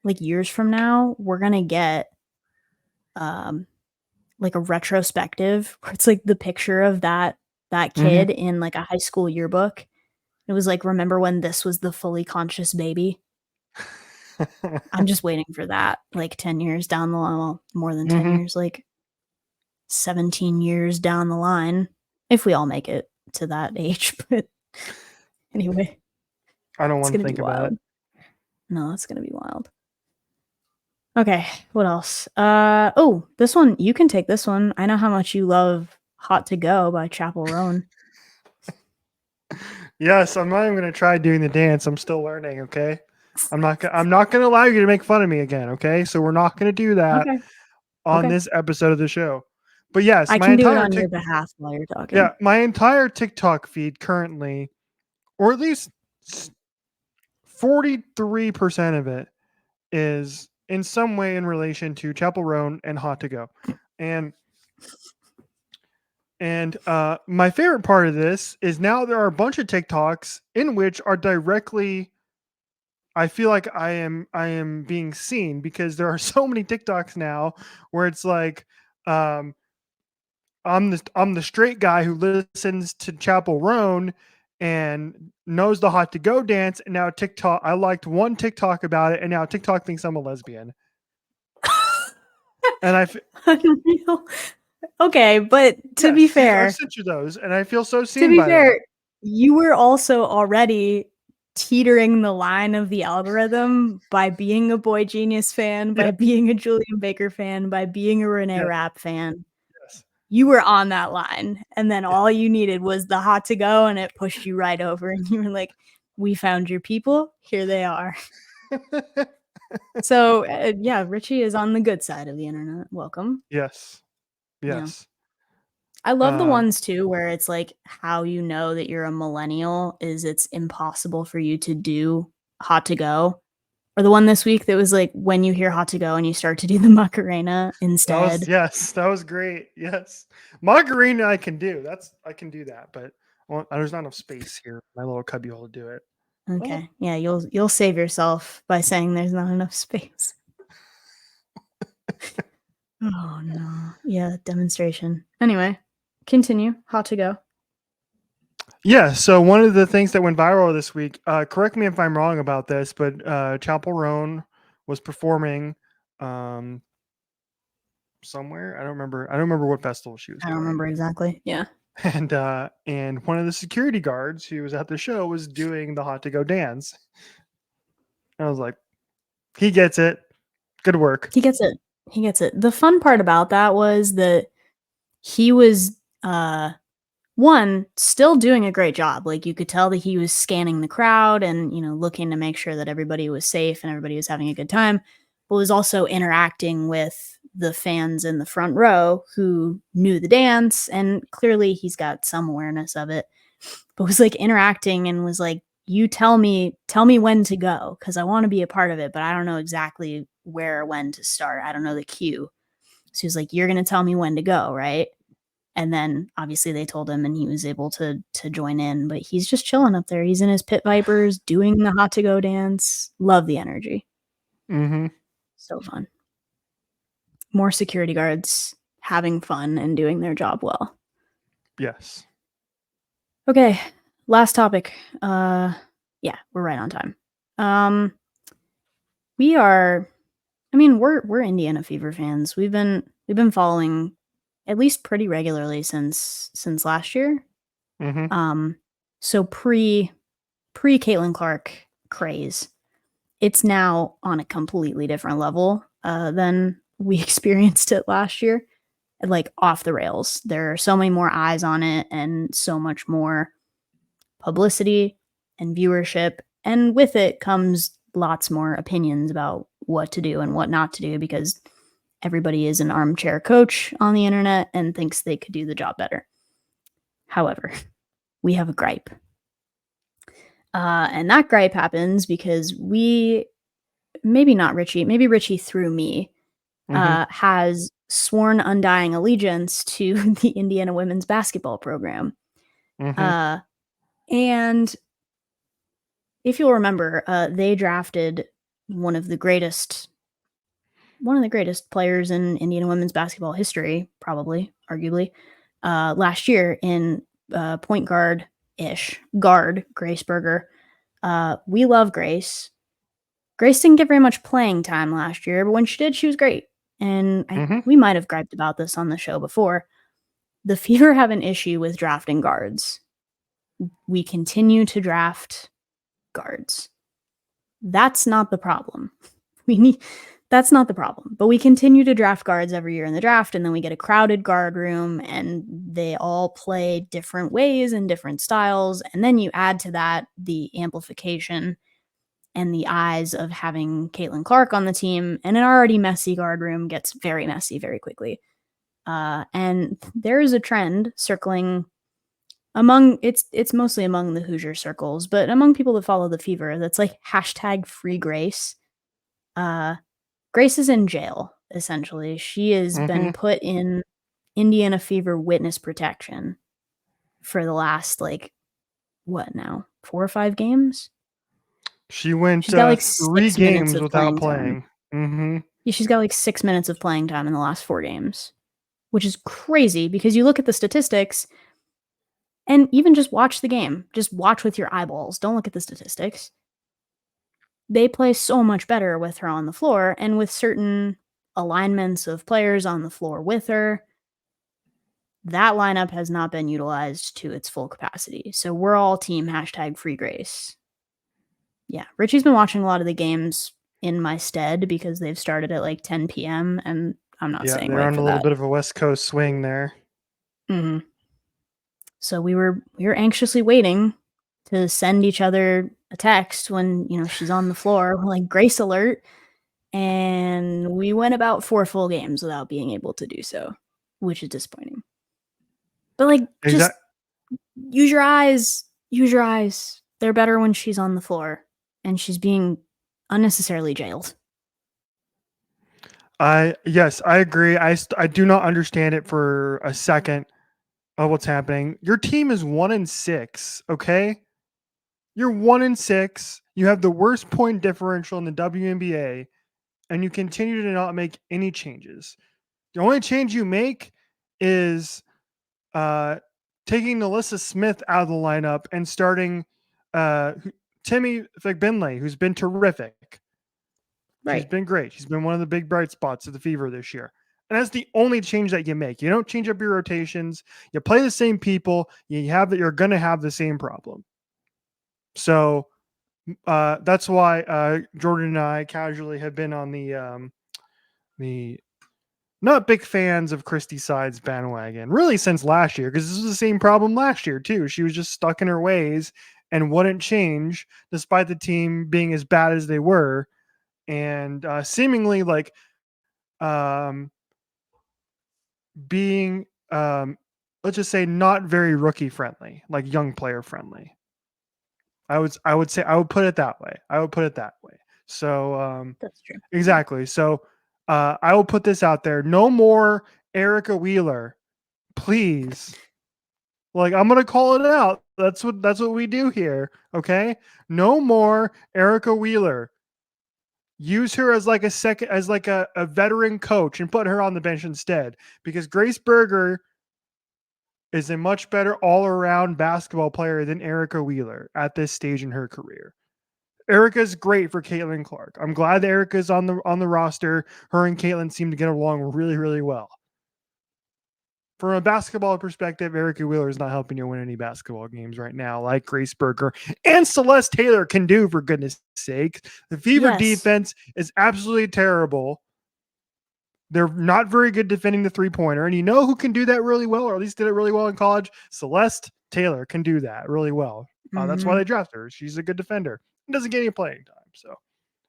like years from now, we're gonna get like a retrospective where it's like the picture of that kid in like a high school yearbook. It was like, remember when this was the fully conscious baby? I'm just waiting for that, like 10 years down the line. Well, more than 10 years, like 17 years down the line, if we all make it to that age. But anyway, I don't want to think about it. No, it's gonna be wild. Okay, what else? This one, you can take this one. I know how much you love Hot to Go by Chapel Roan. Yes, I'm not even going to try doing the dance. I'm still learning, okay? I'm not going to allow you to make fun of me again, okay? So we're not going to do that on this episode of the show. But yes, I can do it on your behalf while you're talking. Yeah, my entire TikTok feed currently, or at least 43% of it, is in some way in relation to Chapel Roan and Hot to Go. And my favorite part of this is now there are a bunch of TikToks in which are directly, I feel like I am being seen, because there are so many TikToks now where it's like, I'm the straight guy who listens to Chapel Roan and knows the Hot to Go dance, and now TikTok, I liked one TikTok about it, and now TikTok thinks I'm a lesbian. And Unreal. Okay, but to be fair, I sent you those, and I feel so seen. To be by fair, them. you were also already teetering the line of the algorithm by being a Boy Genius fan, by being a Julian Baker fan, by being a Renee Rapp fan. Yes. You were on that line, and then all you needed was the Hot to Go, and it pushed you right over, and you were like, we found your people, here they are. So yeah, Richie is on the good side of the internet. Welcome. Yes. Yeah. I love the ones too where it's like how you know that you're a millennial is it's impossible for you to do Hot to Go. Or the one this week that was like when you hear Hot to Go and you start to do the Macarena instead. That was great. Yes. Macarena I can do. I can do that, but there's not enough space here. My little cubby hole to do it. Okay. Yeah, you'll save yourself by saying there's not enough space. Oh no. Yeah, demonstration. Anyway, continue. Hot to Go. Yeah, so one of the things that went viral this week, correct me if I'm wrong about this, but Chapel Roan was performing somewhere. I don't remember what festival she was I don't remember exactly. Yeah. And one of the security guards who was at the show was doing the Hot to Go dance. And I was like, he gets it. Good work. He gets it. The fun part about that was that he was one, still doing a great job. Like you could tell that he was scanning the crowd and, looking to make sure that everybody was safe and everybody was having a good time, but was also interacting with the fans in the front row who knew the dance. And clearly he's got some awareness of it, but was like interacting and was like, you tell me when to go, because I want to be a part of it, but I don't know exactly where or when to start. I don't know the cue. So he was like, you're going to tell me when to go, right? And then obviously they told him and he was able to join in, but he's just chilling up there. He's in his pit vipers doing the Hot to Go dance. Love the energy. Mm-hmm. So fun. More security guards having fun and doing their job well. Yes. Okay. Last topic. Yeah, we're right on time. We're Indiana Fever fans. We've been following at least pretty regularly since last year. Mm-hmm. So pre Caitlin Clark craze, it's now on a completely different level than we experienced it last year. Like off the rails. There are so many more eyes on it and so much more publicity and viewership. And with it comes lots more opinions about what to do and what not to do, because everybody is an armchair coach on the internet and thinks they could do the job better. However, we have a gripe. And that gripe happens because maybe Richie through me, has sworn undying allegiance to the Indiana women's basketball program. Mm-hmm. And if you'll remember, they drafted one of the greatest players in Indiana women's basketball history, probably, arguably, last year in point guard Grace Berger. We love Grace. Grace didn't get very much playing time last year, but when she did, she was great. And we might have griped about this on the show before. The Fever have an issue with drafting guards. We continue to draft guards. That's not the problem. That's not the problem. But we continue to draft guards every year in the draft, and then we get a crowded guard room, and they all play different ways and different styles. And then you add to that the amplification and the eyes of having Caitlin Clark on the team, and an already messy guard room gets very messy very quickly. And there is a trend circling among it's mostly among the Hoosier circles, but among people that follow the Fever, that's like #free Grace. Grace is in jail, essentially. She has been put in Indiana Fever witness protection for the last, like, what now? 4 or 5 games? She went She's got like 3 6 minutes games of without playing playing. Yeah, she's got like 6 minutes of playing time in the last 4 games, which is crazy because you look at the statistics and even just watch the game. Just watch with your eyeballs. Don't look at the statistics. They play so much better with her on the floor and with certain alignments of players on the floor with her. That lineup has not been utilized to its full capacity. So we're all team #FreeGrace. Yeah, Richie's been watching a lot of the games in my stead because they've started at like 10 p.m. and I'm not Yeah, staying they're awake on for a little that. bit of a West Coast swing there. So we were anxiously waiting to send each other a text when, she's on the floor. We're like, Grace alert. And we went about 4 full games without being able to do so, which is disappointing. But like, just use your eyes. Use your eyes. They're better when she's on the floor and she's being unnecessarily jailed. Yes, I agree. I do not understand it for a second of what's happening. Your team is 1-6, okay? You're 1-6. You have the worst point differential in the WNBA, and you continue to not make any changes. The only change you make is taking Alyssa Smith out of the lineup and starting Timmy Finlay, who's been terrific. Right. She's been great. She's been one of the big bright spots of the Fever this year. And that's the only change that you make. You don't change up your rotations. You play the same people. You're going to have the same problem. So that's why Jordan and I casually have been on the not big fans of Christy Side's bandwagon, really since last year, because this was the same problem last year too. She was just stuck in her ways and wouldn't change despite the team being as bad as they were. And seemingly like being let's just say not very rookie friendly, like young player friendly. I would say I would put it that way. So That's true. exactly. So I will put this out there. No more Erica Wheeler, please. Like, I'm gonna call it out. That's what we do here. Okay. No more Erica Wheeler. Use her as like a veteran coach and put her on the bench instead, because Grace Berger is a much better all-around basketball player than Erica Wheeler at this stage in her career. Erica's great for Caitlin Clark. I'm glad that Erica's on the roster. Her and Caitlin seem to get along really, really well. From a basketball perspective, Erica Wheeler is not helping you win any basketball games right now, like Grace Berger and Celeste Taylor can do, for goodness sake. The Fever defense is absolutely terrible. They're not very good defending the three-pointer, and you know who can do that really well, or at least did it really well in college? Celeste Taylor can do that really well. That's why they drafted her. She's a good defender. Doesn't get any playing time. So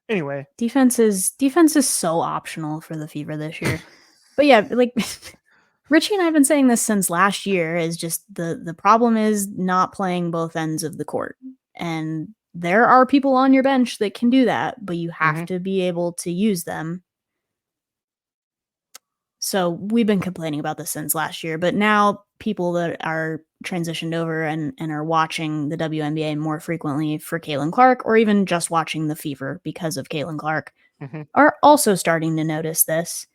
anyway, defense is so optional for the Fever this year. But yeah, like Richie and I have been saying this since last year, is just the problem is not playing both ends of the court. And there are people on your bench that can do that, but you have to be able to use them. So we've been complaining about this since last year, but now people that are transitioned over and are watching the WNBA more frequently for Caitlin Clark, or even just watching the Fever because of Caitlin Clark, are also starting to notice this.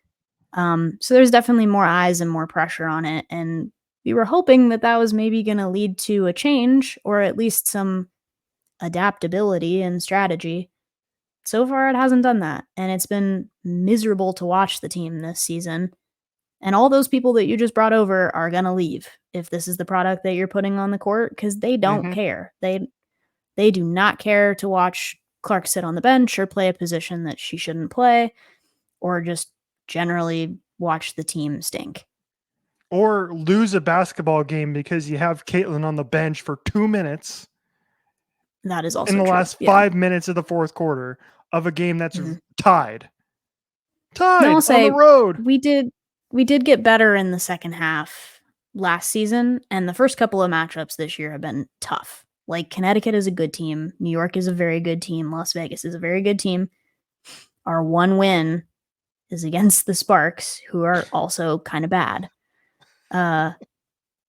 So there's definitely more eyes and more pressure on it. And we were hoping that was maybe going to lead to a change, or at least some adaptability and strategy. So far, it hasn't done that. And it's been miserable to watch the team this season. And all those people that you just brought over are going to leave if this is the product that you're putting on the court, because they don't care. They do not care to watch Clark sit on the bench or play a position that she shouldn't play, or just generally watch the team stink. Or lose a basketball game because you have Caitlin on the bench for 2 minutes. That is also in the true. last 5 minutes of the fourth quarter of a game that's tied. I'll say, on the road. We did get better in the second half last season, and the first couple of matchups this year have been tough. Like, Connecticut is a good team. New York is a very good team. Las Vegas is a very good team. Our one win is against the Sparks, who are also kind of bad.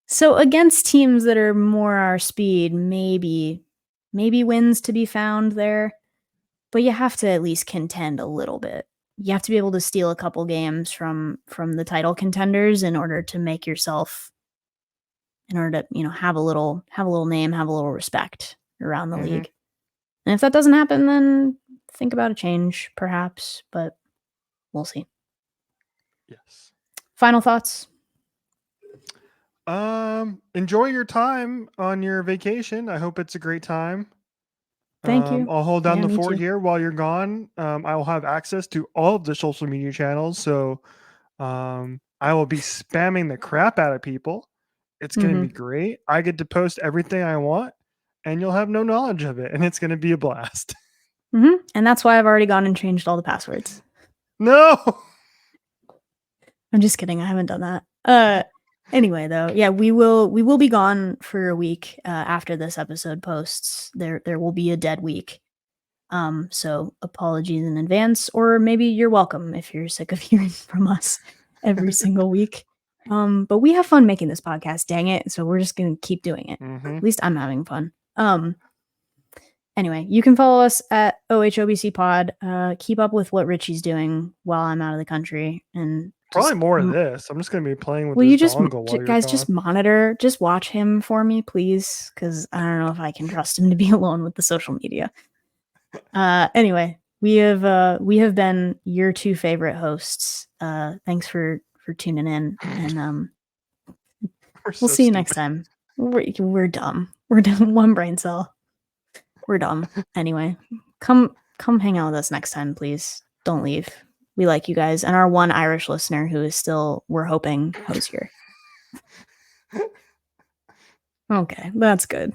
So against teams that are more our speed, maybe wins to be found there, but you have to at least contend a little bit. You have to be able to steal a couple games from the title contenders in order to make yourself, in order to, you know, have a little name, have a little respect around the league. And if that doesn't happen, then think about a change, perhaps, but we'll see. Yes. Final thoughts? Enjoy your time on your vacation. I hope it's a great time. Thank you. I'll hold down Yeah, the me fort too. here while you're gone. I will have access to all of the social media channels, so I will be spamming the crap out of people. It's going to be great. I get to post everything I want, and you'll have no knowledge of it, and it's going to be a blast. And that's why I've already gone and changed all the passwords. No. I'm just kidding. I haven't done that. Anyway, though, yeah, we will be gone for a week after this episode posts. There will be a dead week. So apologies in advance, or maybe you're welcome if you're sick of hearing from us every single week. But we have fun making this podcast, dang it. So we're just gonna keep doing it. At least I'm having fun. Anyway, you can follow us at OHOBC Pod. Keep up with what Richie's doing while I'm out of the country, and Probably more of this. I'm just going to be playing with will this you just dongle while you're guys gone. just monitor, just watch him for me, please, because I don't know if I can trust him to be alone with the social media. Anyway, we have been your two favorite hosts. Thanks for tuning in, and we'll see you next time. We're dumb. We're dumb. One brain cell. We're dumb. Anyway, come hang out with us next time, please. Don't leave. We like you guys, and our one Irish listener who is still, we're hoping, Hosier. Okay, that's good.